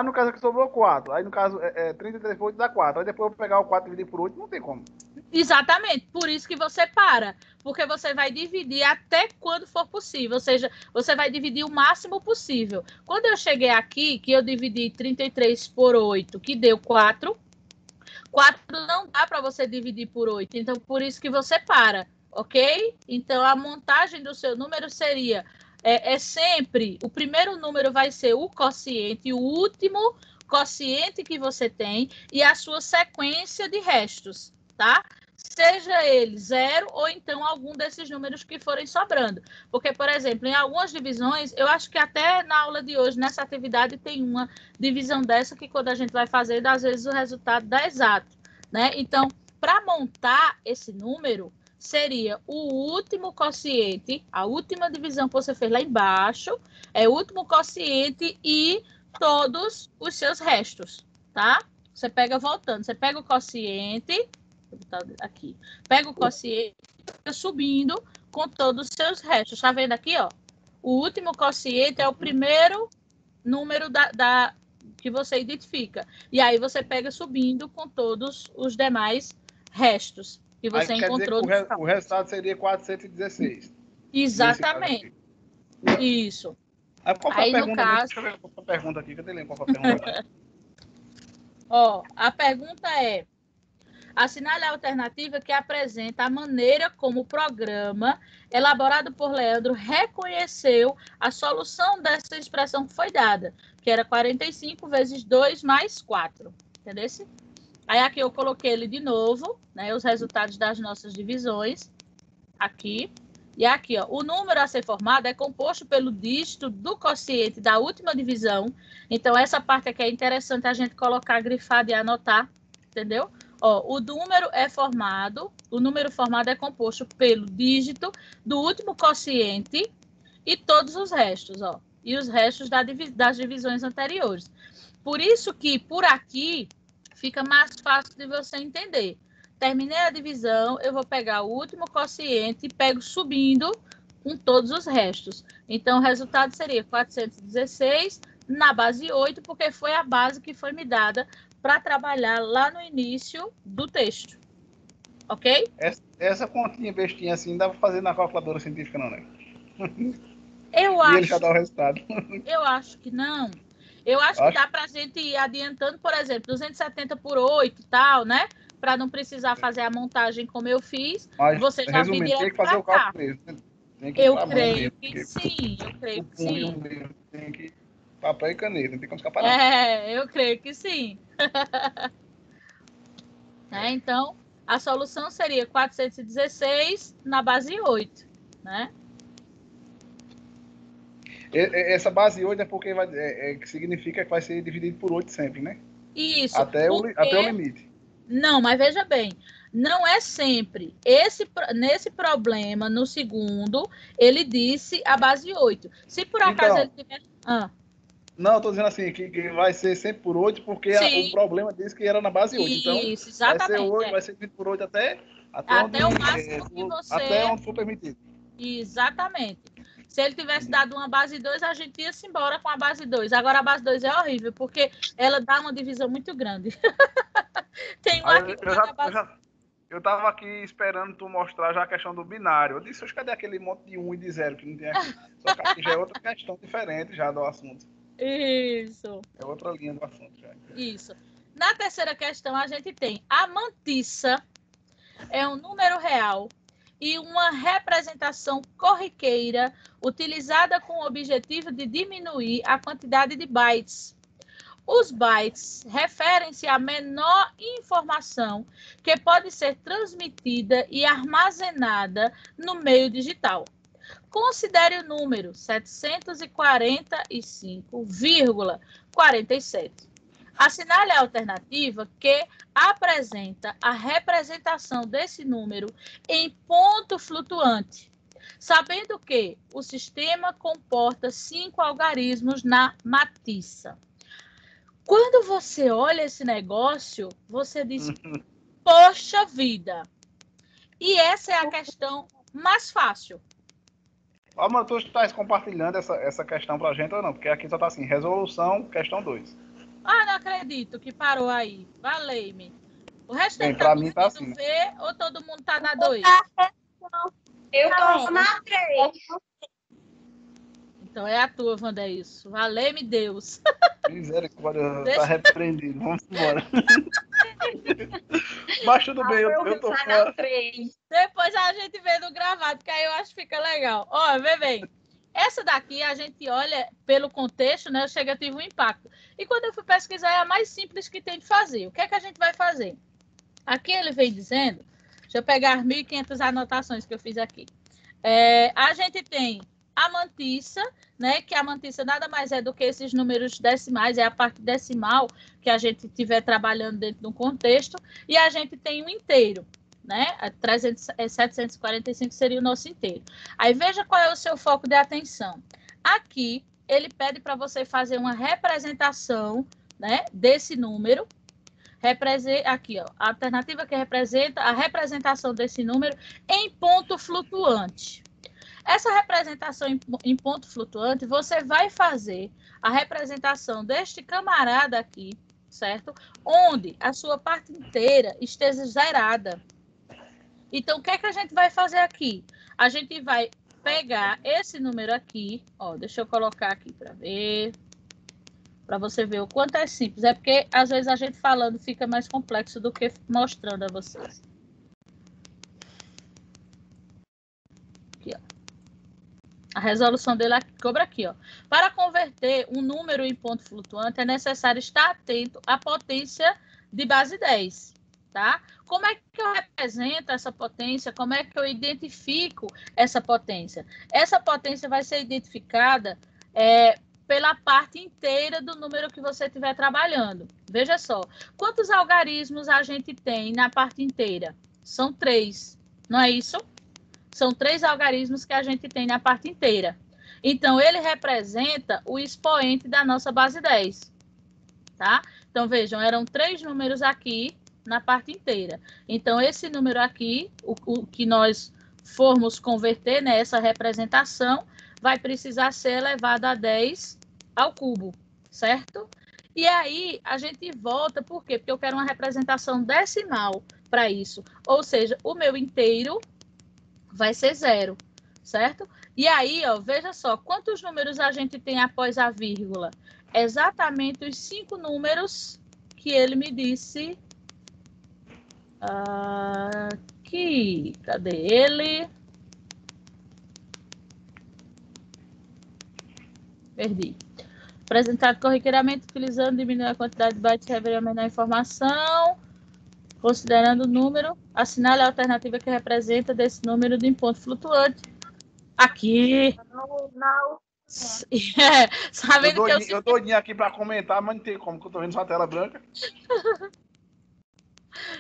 no caso aqui sobrou 4. Aí no caso 33 por 8 dá 4. Aí depois eu vou pegar o 4 e dividir por 8, não tem como. Exatamente, por isso que você para. Porque você vai dividir até quando for possível. Ou seja, você vai dividir o máximo possível. Quando eu cheguei aqui, que eu dividi 33 por 8, que deu 4. 4 não dá para você dividir por 8. Então, por isso que você para, ok? Então, a montagem do seu número seria... sempre, o primeiro número vai ser o quociente, o último quociente que você tem e a sua sequência de restos, tá? Seja ele 0 ou então algum desses números que forem sobrando. Porque, por exemplo, em algumas divisões, eu acho que até na aula de hoje, nessa atividade, tem uma divisão dessa que quando a gente vai fazer, às vezes o resultado dá exato, né? Então, para montar esse número... seria o último quociente, a última divisão que você fez lá embaixo, é o último quociente e todos os seus restos, tá? Você pega voltando, você pega o quociente, vou botar aqui, pega o quociente, subindo com todos os seus restos. Tá vendo aqui, ó? O último quociente é o primeiro número que você identifica. E aí você pega subindo com todos os demais restos. Que você encontrou o resultado seria 416. Exatamente. Isso. Aí no caso... Deixa eu ver qual foi a pergunta aqui. Cadê qual foi a pergunta? Ó, a pergunta é: assinale a alternativa que apresenta a maneira como o programa elaborado por Leandro reconheceu a solução dessa expressão que foi dada, que era 45 vezes 2 mais 4. Entendeu? Aí aqui eu coloquei ele de novo, né, os resultados das nossas divisões, aqui. E aqui, ó, o número a ser formado é composto pelo dígito do quociente da última divisão. Então, essa parte aqui é interessante a gente colocar grifado e anotar, entendeu? Ó, o número formado é composto pelo dígito do último quociente e todos os restos, ó. E os restos das divisões anteriores. Por isso que, por aqui... fica mais fácil de você entender. Terminei a divisão, eu vou pegar o último quociente e pego subindo com todos os restos. Então, o resultado seria 416 na base 8, porque foi a base que foi me dada para trabalhar lá no início do texto. Ok? Essa continha bestinha assim, dá para fazer na calculadora científica, não, né? Ele já dá o resultado. Eu acho que não. Eu acho que dá para a gente ir adiantando, por exemplo, 270 por 8 e tal, né? Para não precisar fazer a montagem como eu fiz. Mas, você já vir direto tem que fazer o cálculo mesmo. Eu creio que sim, eu creio que sim. Tem que papel e caneta, não tem como escapar não. Eu creio que sim. Então, a solução seria 416 na base 8, né? Essa base 8 é porque que significa que vai ser dividido por 8 sempre, né? Isso. Até o limite. Não, mas veja bem, Não é sempre. Nesse problema, no segundo, ele disse a base 8. Se por acaso ele tiver... Não, eu estou dizendo assim, que vai ser sempre por 8, porque o problema disse que era na base 8. Então, isso, exatamente. Vai ser 8, vai ser dividido por 8 até onde, o máximo que você... Até onde for permitido. Exatamente. Se ele tivesse dado uma base 2, a gente ia-se embora com a base 2. Agora a base 2 é horrível, porque ela dá uma divisão muito grande. Tem um aqui eu estava aqui esperando tu mostrar já a questão do binário. Eu disse, cadê aquele monte de 1 e de 0 que não tem aqui? Só que aqui já é outra questão diferente já do assunto. Isso. É outra linha do assunto já. Isso. Na terceira questão, a gente tem a mantissa, é um número real e uma representação corriqueira utilizada com o objetivo de diminuir a quantidade de bytes. Os bytes referem-se à menor informação que pode ser transmitida e armazenada no meio digital. Considere o número 745,47. Assinale a alternativa que apresenta a representação desse número em ponto flutuante, sabendo que o sistema comporta 5 algarismos na matiça. Quando você olha esse negócio, você diz, poxa vida! E essa é a questão mais fácil. Mas tu estás compartilhando essa questão pra gente ou não? Porque aqui só tá assim, resolução, questão 2. Não acredito que parou aí. Valei-me. O resto Bem, tá mim tá assim. ver ou todo mundo tá na 2? Eu tô na 3. Então é a tua, Wandeilson. Valei-me Deus. Misericórdia, tá repreendido. Vamos embora. Mas tudo bem, eu tô fora. Depois a gente vê no gravado, que aí eu acho que fica legal. Ó, vê bem. Essa daqui a gente olha pelo contexto, né? Chega a ter um impacto. E quando eu fui pesquisar, é a mais simples que tem de fazer. O que é que a gente vai fazer? Aqui ele vem dizendo, deixa eu pegar as 1.500 anotações que eu fiz aqui. A gente tem a mantissa, né? Que a mantissa nada mais é do que esses números decimais, é a parte decimal que a gente estiver trabalhando dentro de um contexto. E a gente tem um inteiro, né? 745 seria o nosso inteiro. Aí veja qual é o seu foco de atenção. Aqui ele pede para você fazer uma representação, né, desse número. Aqui, ó, a alternativa que representa a representação desse número em ponto flutuante. Essa representação em ponto flutuante, você vai fazer a representação deste camarada aqui, certo? Onde a sua parte inteira esteja zerada. Então, o que é que a gente vai fazer aqui? A gente vai pegar esse número aqui, ó, deixa eu colocar aqui para ver, para você ver o quanto é simples. É porque, às vezes, a gente falando fica mais complexo do que mostrando a vocês. Aqui, ó. A resolução dele cobra aqui, ó. Para converter um número em ponto flutuante, é necessário estar atento à potência de base 10. Tá? Como é que eu represento essa potência? Como é que eu identifico essa potência? Essa potência vai ser identificada pela parte inteira do número que você estiver trabalhando. Veja só, quantos algarismos a gente tem na parte inteira? São 3, não é isso? São 3 algarismos que a gente tem na parte inteira. Então, ele representa o expoente da nossa base 10. Tá? Então, vejam, eram 3 números aqui na parte inteira. Então, esse número aqui, o que nós formos converter nessa representação, vai precisar ser elevado a 10 ao cubo, certo? E aí, a gente volta, por quê? Porque eu quero uma representação decimal para isso. Ou seja, o meu inteiro vai ser 0, certo? E aí, ó, veja só, quantos números a gente tem após a vírgula? Exatamente os 5 números que ele me disse... Aqui, cadê ele? Perdi. Apresentado corriqueiramente, utilizando diminuir a quantidade de bytes, revelar a menor informação, considerando o número, assinale a alternativa que representa desse número de ponto flutuante. Aqui. Não. Sabendo eu tô aqui para comentar, mas não tem como, que eu tô vendo sua tela branca.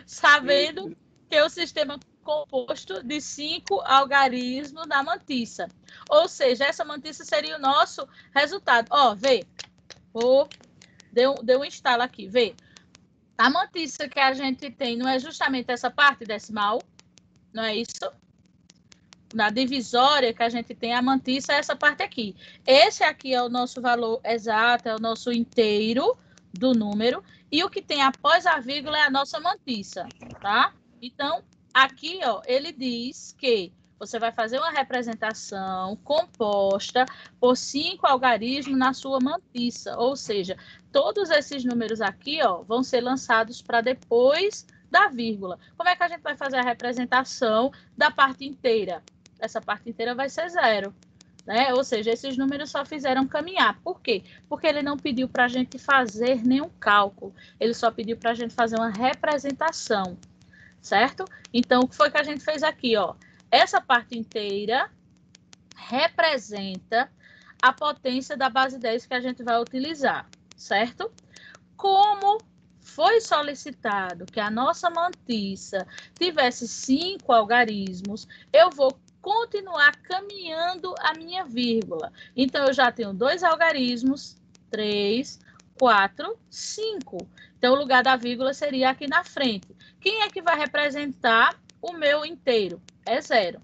Sabendo que tem um sistema composto de 5 algarismos da mantiça. Ou seja, essa mantiça seria o nosso resultado. Ó, vê. Deu um instalo aqui, vê. A mantiça que a gente tem não é justamente essa parte decimal? Não é isso? Na divisória que a gente tem a mantiça é essa parte aqui. Esse aqui é o nosso valor exato, é o nosso inteiro do número. E o que tem após a vírgula é a nossa mantiça, tá? Então, aqui, ó, ele diz que você vai fazer uma representação composta por 5 algarismos na sua mantiça. Ou seja, todos esses números aqui, ó, vão ser lançados para depois da vírgula. Como é que a gente vai fazer a representação da parte inteira? Essa parte inteira vai ser 0. Né? Ou seja, esses números só fizeram caminhar. Por quê? Porque ele não pediu para a gente fazer nenhum cálculo. Ele só pediu para a gente fazer uma representação. Certo? Então, o que foi que a gente fez aqui? Ó? Essa parte inteira representa a potência da base 10 que a gente vai utilizar. Certo? Como foi solicitado que a nossa mantiça tivesse 5 algarismos, eu vou continuar caminhando a minha vírgula. Então, eu já tenho 2 algarismos, 3, 4, 5. Então, o lugar da vírgula seria aqui na frente. Quem é que vai representar o meu inteiro? É 0.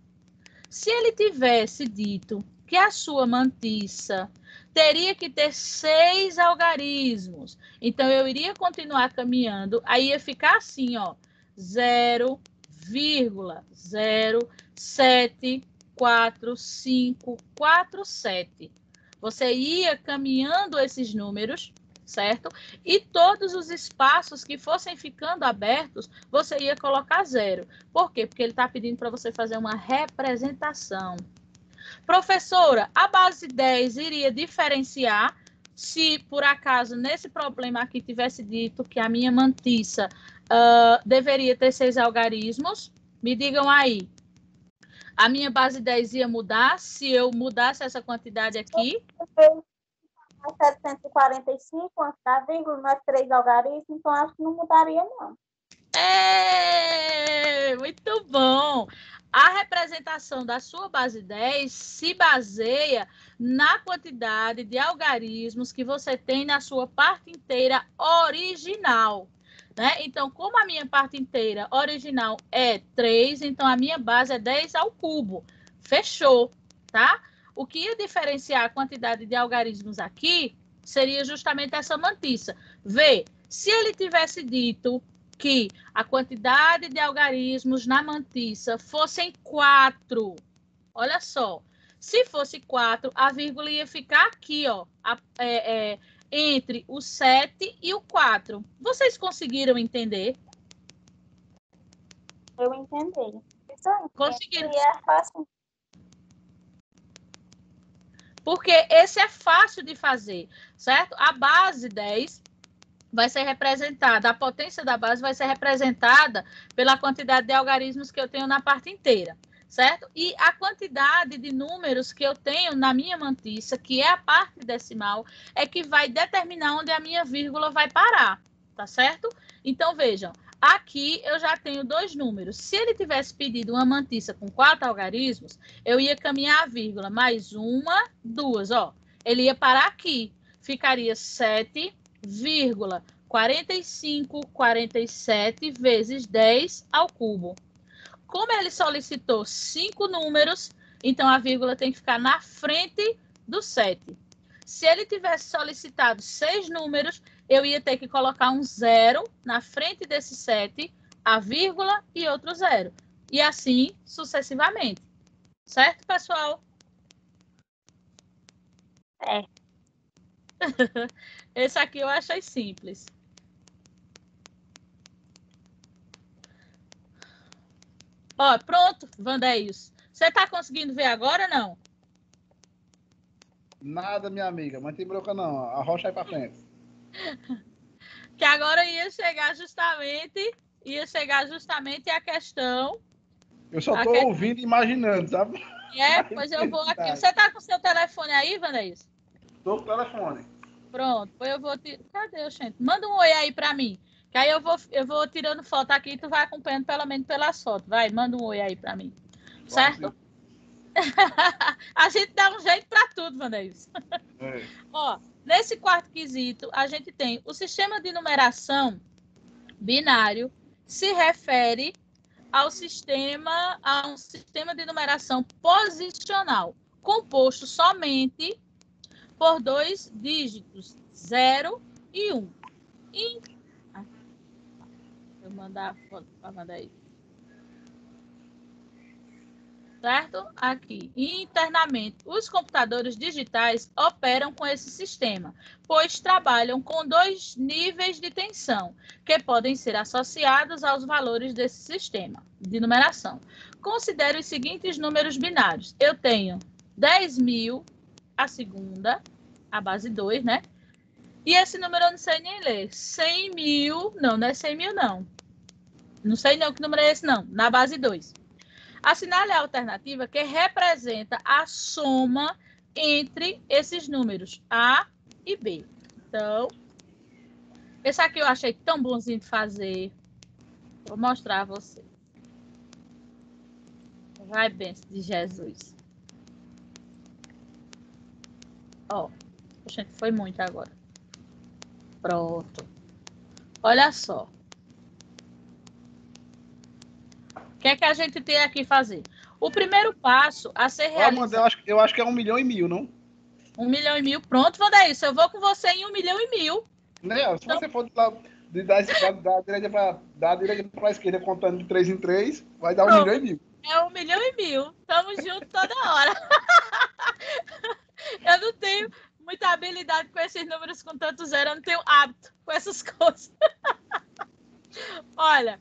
Se ele tivesse dito que a sua mantiça teria que ter 6 algarismos, então eu iria continuar caminhando, aí ia ficar assim, ó, 0,74547. Você ia caminhando esses números, certo? E todos os espaços que fossem ficando abertos, você ia colocar 0. Por quê? Porque ele está pedindo para você fazer uma representação. Professora, a base 10 iria diferenciar se, por acaso, nesse problema aqui tivesse dito que a minha mantiça deveria ter 6 algarismos? Me digam aí. A minha base 10 ia mudar se eu mudasse essa quantidade aqui? 745, antes da vírgula, nós 3 algarismos, então acho que não mudaria, não. Muito bom! A representação da sua base 10 se baseia na quantidade de algarismos que você tem na sua parte inteira original. Né? Então, como a minha parte inteira original é 3, então a minha base é 10 ao cubo. Fechou, tá? O que ia diferenciar a quantidade de algarismos aqui seria justamente essa mantiça. Vê, se ele tivesse dito que a quantidade de algarismos na mantiça fossem 4, olha só, se fosse 4, a vírgula ia ficar aqui, ó, entre o 7 e o 4. Vocês conseguiram entender? Eu entendi. Isso aí. Conseguiram. É fácil. Porque esse é fácil de fazer, certo? A base 10 vai ser representada, a potência da base vai ser representada pela quantidade de algarismos que eu tenho na parte inteira, certo? E a quantidade de números que eu tenho na minha mantiça, que é a parte decimal, é que vai determinar onde a minha vírgula vai parar, tá certo? Então, vejam, aqui eu já tenho 2 números. Se ele tivesse pedido uma mantiça com 4 algarismos, eu ia caminhar a vírgula mais 1, 2, ó. Ele ia parar aqui. Ficaria 7,4547 vezes 10 ao cubo. Como ele solicitou 5 números, então a vírgula tem que ficar na frente do 7. Se ele tivesse solicitado 6 números, eu ia ter que colocar um 0 na frente desse 7, a vírgula e outro 0. E assim sucessivamente. Certo, pessoal? É. Esse aqui eu achei simples. Ó, pronto, Vandéios. Você está conseguindo ver agora ou não? Nada, minha amiga. Mas tem bronca não. Arrocha aí para frente. Que agora ia chegar justamente a questão. Eu só estou ouvindo e imaginando, sabe? Pois eu vou aqui. Você está com seu telefone aí, Vandéios? Estou com o telefone. Pronto, pois eu vou te... Cadê, gente? Manda um oi aí para mim, Que aí eu vou tirando foto aqui e tu vai acompanhando pelo menos pelas fotos. Vai, manda um oi aí para mim. Certo? A gente dá um jeito para tudo, Vandeilson. Ó, nesse quarto quesito, a gente tem o sistema de numeração binário, se refere a um sistema de numeração posicional, composto somente por 2 dígitos, 0 e 1. Vou mandar a foto para Vandeilson. Certo? Aqui. Internamente, os computadores digitais operam com esse sistema, pois trabalham com 2 níveis de tensão, que podem ser associados aos valores desse sistema de numeração. Considere os seguintes números binários. Eu tenho 10.000, a segunda, a base 2, né? E esse número eu não sei nem ler. 100.000, não é 100.000, não. Não sei não que número é esse, não. Na base 2. Assinale a alternativa que representa a soma entre esses números, A e B. Então, esse aqui eu achei tão bonzinho de fazer. Vou mostrar a você. Vai, bênção de Jesus. Ó, gente, foi muito agora. Pronto. Olha só. O que é que a gente tem aqui fazer? O primeiro passo a ser realizado... Eu acho que é 1.000.000, não? 1.000.000. Pronto, Vandeilson. Eu vou com você em 1.000.000. Né? Se você for da direita para a esquerda contando de 3 em 3, vai dar 1.000.000. É 1.000.000. Estamos juntos toda hora. Eu não tenho muita habilidade com esses números com tanto zero. Eu não tenho hábito com essas coisas. Olha...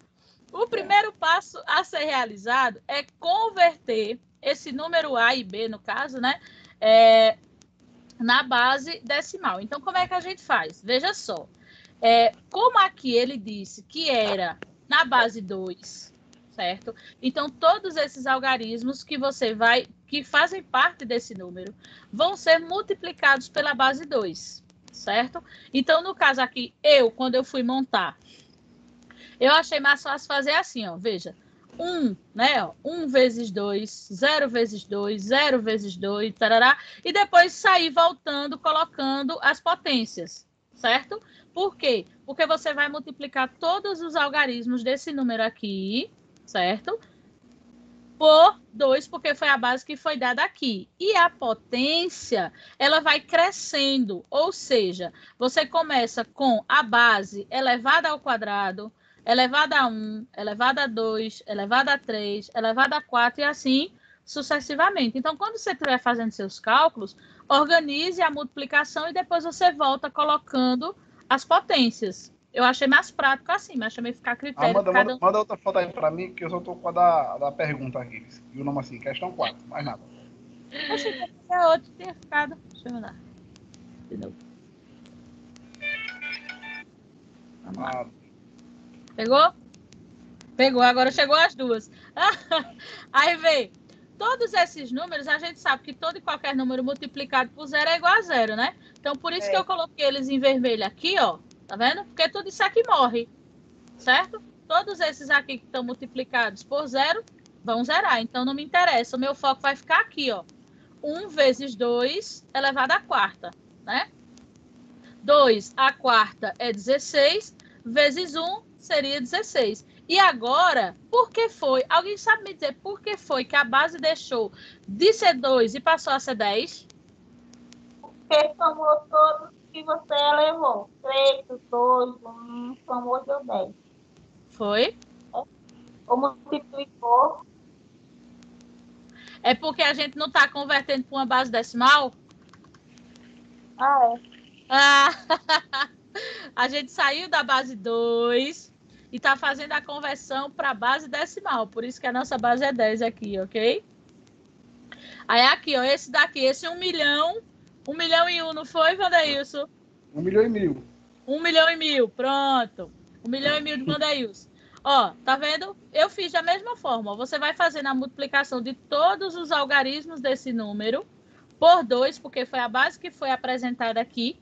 O primeiro passo a ser realizado é converter esse número A e B, no caso, né, na base decimal. Então, como é que a gente faz? Veja só. Como aqui ele disse que era na base 2, certo? Então, todos esses algarismos que fazem parte desse número vão ser multiplicados pela base 2, certo? Então, no caso aqui, quando eu fui montar, eu achei mais fácil fazer assim, ó. Veja, 1, né? Ó, 1 vezes 2, 0 vezes 2, 0 vezes 2, tarará, e depois sair voltando, colocando as potências, certo? Por quê? Porque você vai multiplicar todos os algarismos desse número aqui, certo? Por 2, porque foi a base que foi dada aqui. E a potência, ela vai crescendo, ou seja, você começa com a base elevada ao quadrado, elevada a 1, elevada a 2, elevada a 3, elevada a 4 e assim sucessivamente. Então, quando você estiver fazendo seus cálculos, organize a multiplicação e depois você volta colocando as potências. Eu achei mais prático assim, mas também ficar a critério. Manda outra foto aí para mim, que eu só estou com a da pergunta aqui. E o nome assim, questão 4, mais nada. Achei que a outra tinha ficado. Deixa eu mandar. De novo. Vamos lá. Pegou? Pegou, agora chegou as duas. Aí vem, todos esses números, a gente sabe que todo e qualquer número multiplicado por 0 é igual a 0, né? Então, por isso que eu coloquei eles em vermelho aqui, ó. Tá vendo? Porque tudo isso aqui morre, certo? Todos esses aqui que estão multiplicados por 0 vão zerar. Então, não me interessa. O meu foco vai ficar aqui, ó. 1 vezes 2 elevado à quarta, né? 2 à quarta é 16, vezes 1 seria 16. E agora, por que foi? Alguém sabe me dizer por que foi que a base deixou de ser 2 e passou a ser 10? Porque somou todos que você elevou. 3, 2, 1, somou deu 10. Foi? Ou multiplicou. É porque a gente não está convertendo para uma base decimal? A gente saiu da base 2 e está fazendo a conversão para a base decimal. Por isso que a nossa base é 10 aqui, ok? Aí aqui, ó, esse daqui, esse 1 milhão. 1 milhão e 1, não foi, Vandeilson? 1.000.000. 1.000.000, pronto. 1.000.000 de Vandeilson. Ó, tá vendo? Eu fiz da mesma forma. Você vai fazer a multiplicação de todos os algarismos desse número por 2, porque foi a base que foi apresentada aqui.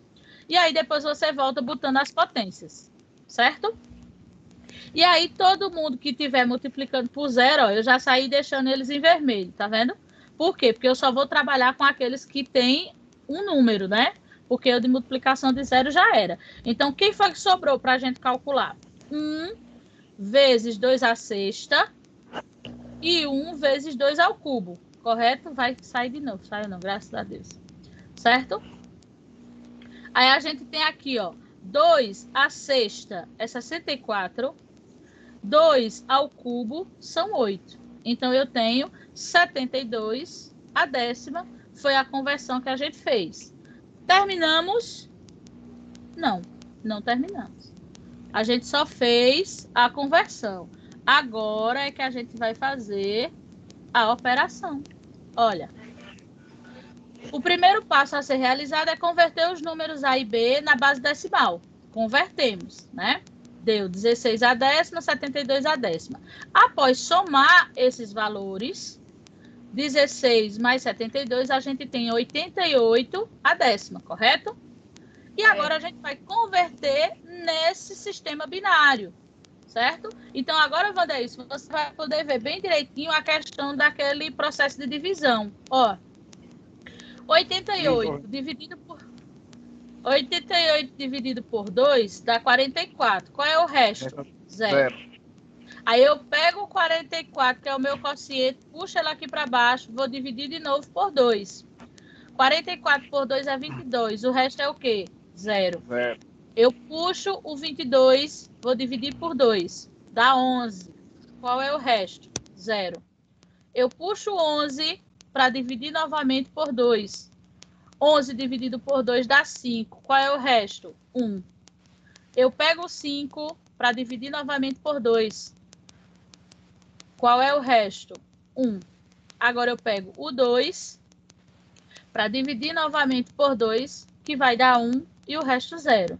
E aí depois você volta botando as potências, certo? E aí, todo mundo que estiver multiplicando por 0, ó, eu já saí deixando eles em vermelho, tá vendo? Por quê? Porque eu só vou trabalhar com aqueles que têm um número, né? Porque o de multiplicação de 0 já era. Então, quem foi que sobrou para a gente calcular? 1 vezes 2 à sexta e 1 vezes 2 ao cubo. Correto? Vai sair de novo. Saiu não, graças a Deus. Certo? Aí a gente tem aqui, ó, 2 à sexta é 64. 2 ao cubo são 8. Então, eu tenho 72 a décima. Foi a conversão que a gente fez. Terminamos? Não, não terminamos. A gente só fez a conversão. Agora é que a gente vai fazer a operação. Olha, o primeiro passo a ser realizado é converter os números A e B na base decimal. Convertemos, né? Deu 16 a décima, 72 a décima. Após somar esses valores, 16 mais 72, a gente tem 88 a décima, correto? E agora a gente vai converter nesse sistema binário, certo? Então, agora, Wanderilson, você vai poder ver bem direitinho a questão daquele processo de divisão. Ó, 88 dividido por 2 dá 44. Qual é o resto? 0. Aí eu pego o 44, que é o meu quociente, puxo ele aqui para baixo, vou dividir de novo por 2. 44 por 2 é 22. O resto é o quê? 0. Eu puxo o 22, vou dividir por 2. Dá 11. Qual é o resto? 0. Eu puxo 11 para dividir novamente por 2. 11 dividido por 2 dá 5. Qual é o resto? 1. Eu pego o 5 para dividir novamente por 2. Qual é o resto? 1. Agora eu pego o 2 para dividir novamente por 2, que vai dar 1 e o resto 0.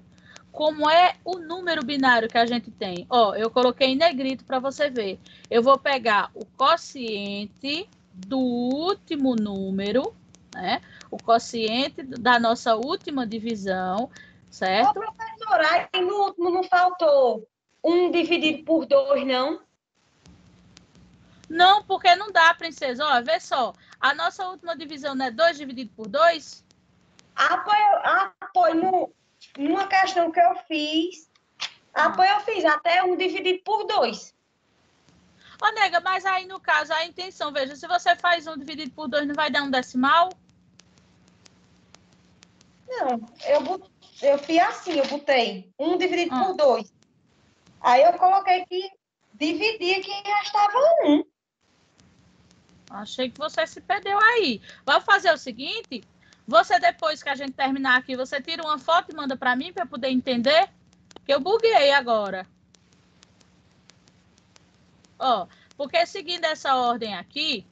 Como é o número binário que a gente tem? Ó, eu coloquei em negrito para você ver. Eu vou pegar o quociente do último número, né? O quociente da nossa última divisão, certo? Ô, professora, aí no último não faltou 1 dividido por 2, não? Não, porque não dá, princesa. Ó, vê só. A nossa última divisão não é 2 dividido por 2? Numa questão que eu fiz, eu fiz até 1 dividido por 2. Ô, nega, mas aí no caso, a intenção, veja, se você faz 1 dividido por 2, não vai dar um decimal? Não, eu fiz assim, eu botei 1 dividido por 2. Aí eu coloquei que dividia que restava 1. Achei que você se perdeu aí. Vamos fazer o seguinte, você depois que a gente terminar aqui, você tira uma foto e manda para mim para eu poder entender, que eu buguei agora. Ó, porque seguindo essa ordem aqui,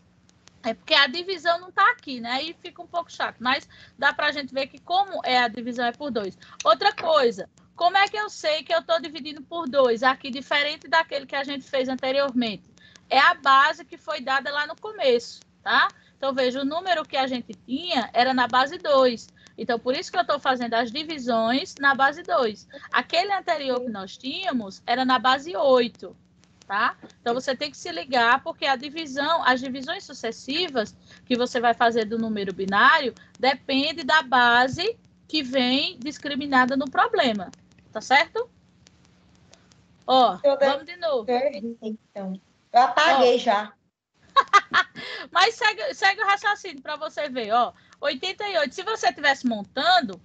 é porque a divisão não está aqui, né? Aí fica um pouco chato, mas dá para a gente ver que como é a divisão é por 2. Outra coisa, como é que eu sei que eu estou dividindo por 2? Aqui, diferente daquele que a gente fez anteriormente. É a base que foi dada lá no começo, tá? Então, veja, o número que a gente tinha era na base 2. Então, por isso que eu estou fazendo as divisões na base 2. Aquele anterior que nós tínhamos era na base 8, tá? Então, você tem que se ligar, porque as divisões sucessivas que você vai fazer do número binário depende da base que vem discriminada no problema, tá certo? Ó, vamos de novo. Então, eu apaguei já. Mas segue o raciocínio para você ver, ó. 88, se você estivesse montando,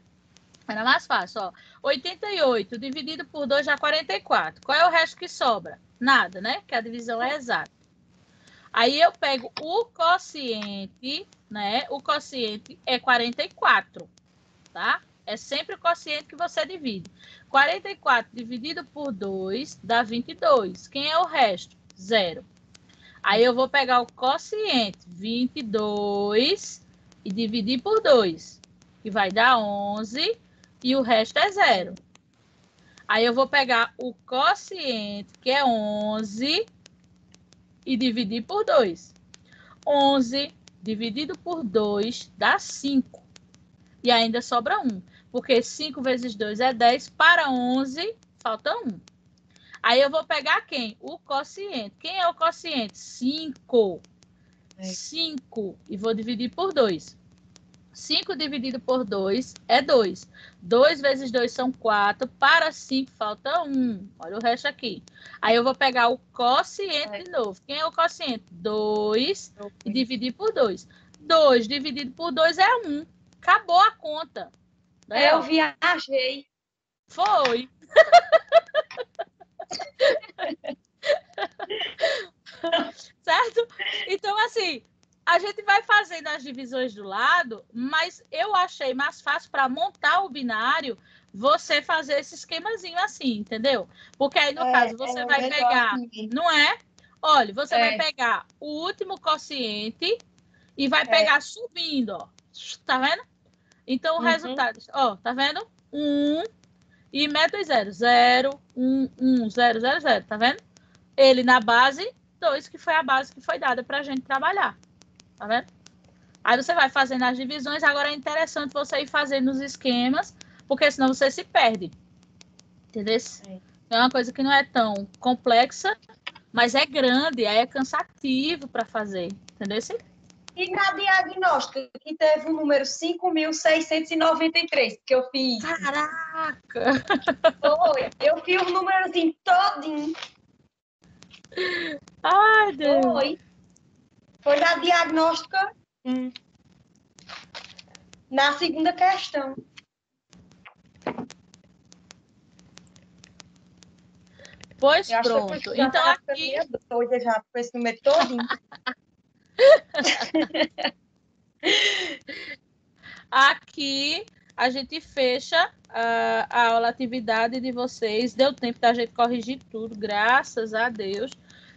era mais fácil, ó. 88 dividido por 2 dá 44. Qual é o resto que sobra? Nada, né? Porque a divisão é exata. Aí eu pego o quociente, né? O quociente é 44, tá? É sempre o quociente que você divide. 44 dividido por 2 dá 22. Quem é o resto? 0. Aí eu vou pegar o quociente 22 e dividir por 2, que vai dar 11, e o resto é 0. Aí eu vou pegar o quociente, que é 11, e dividir por 2. 11 dividido por 2 dá 5. E ainda sobra 1, porque 5 vezes 2 é 10, para 11 falta 1. Aí eu vou pegar quem? O quociente. Quem é o quociente? 5. 5. E vou dividir por 2. 5 dividido por 2 é 2. 2 vezes 2 são 4. Para 5 falta 1. Olha o resto aqui. Aí eu vou pegar o quociente de novo. Quem é o quociente? 2 e dividir por 2. 2 dividido por 2 é 1. Acabou a conta. Eu viajei. Foi. Certo? Então, assim, a gente vai fazendo as divisões do lado, mas eu achei mais fácil para montar o binário você fazer esse esquemazinho assim, entendeu? Porque aí, no caso, você vai pegar, assim. Não é? Olha, você vai pegar o último quociente e vai pegar subindo, ó. Tá vendo? Então, o resultado, ó, tá vendo? 1 e mete os 0. 0, 1, 1, 0, 0, 0, tá vendo? Ele na base 2, que foi a base que foi dada pra gente trabalhar. Tá vendo? Aí você vai fazendo as divisões. Agora é interessante você ir fazendo os esquemas, porque senão você se perde. Entendeu? É uma coisa que não é tão complexa, mas é grande, aí é cansativo para fazer. Entendeu? E na diagnóstica, que teve o número 5.693, que eu fiz. Caraca! Foi. Eu fiz o númerozinho todinho. Ai, Deus! Foi na diagnóstica. Na segunda questão. Pois pronto. Então aqui... doida já com esse número todinho. Aqui a gente fecha a aula, atividade de vocês. Deu tempo da gente corrigir tudo, graças a Deus.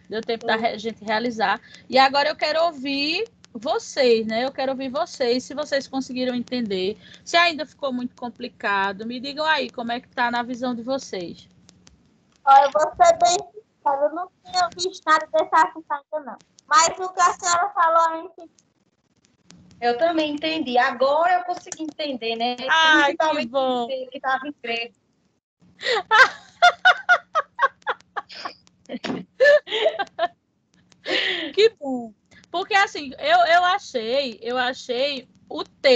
Deu tempo da gente realizar. E agora eu quero ouvir vocês, né? Eu quero ouvir vocês, se vocês conseguiram entender. Se ainda ficou muito complicado, me digam aí como é que tá na visão de vocês. Olha, eu vou ser bem sincera, eu não tinha visto nada desse assunto ainda não. Mas o que a senhora falou aí... Eu também entendi. Agora eu consegui entender, né? Ai, que bom. Que estava em greve. Que bom. Porque assim, eu achei o texto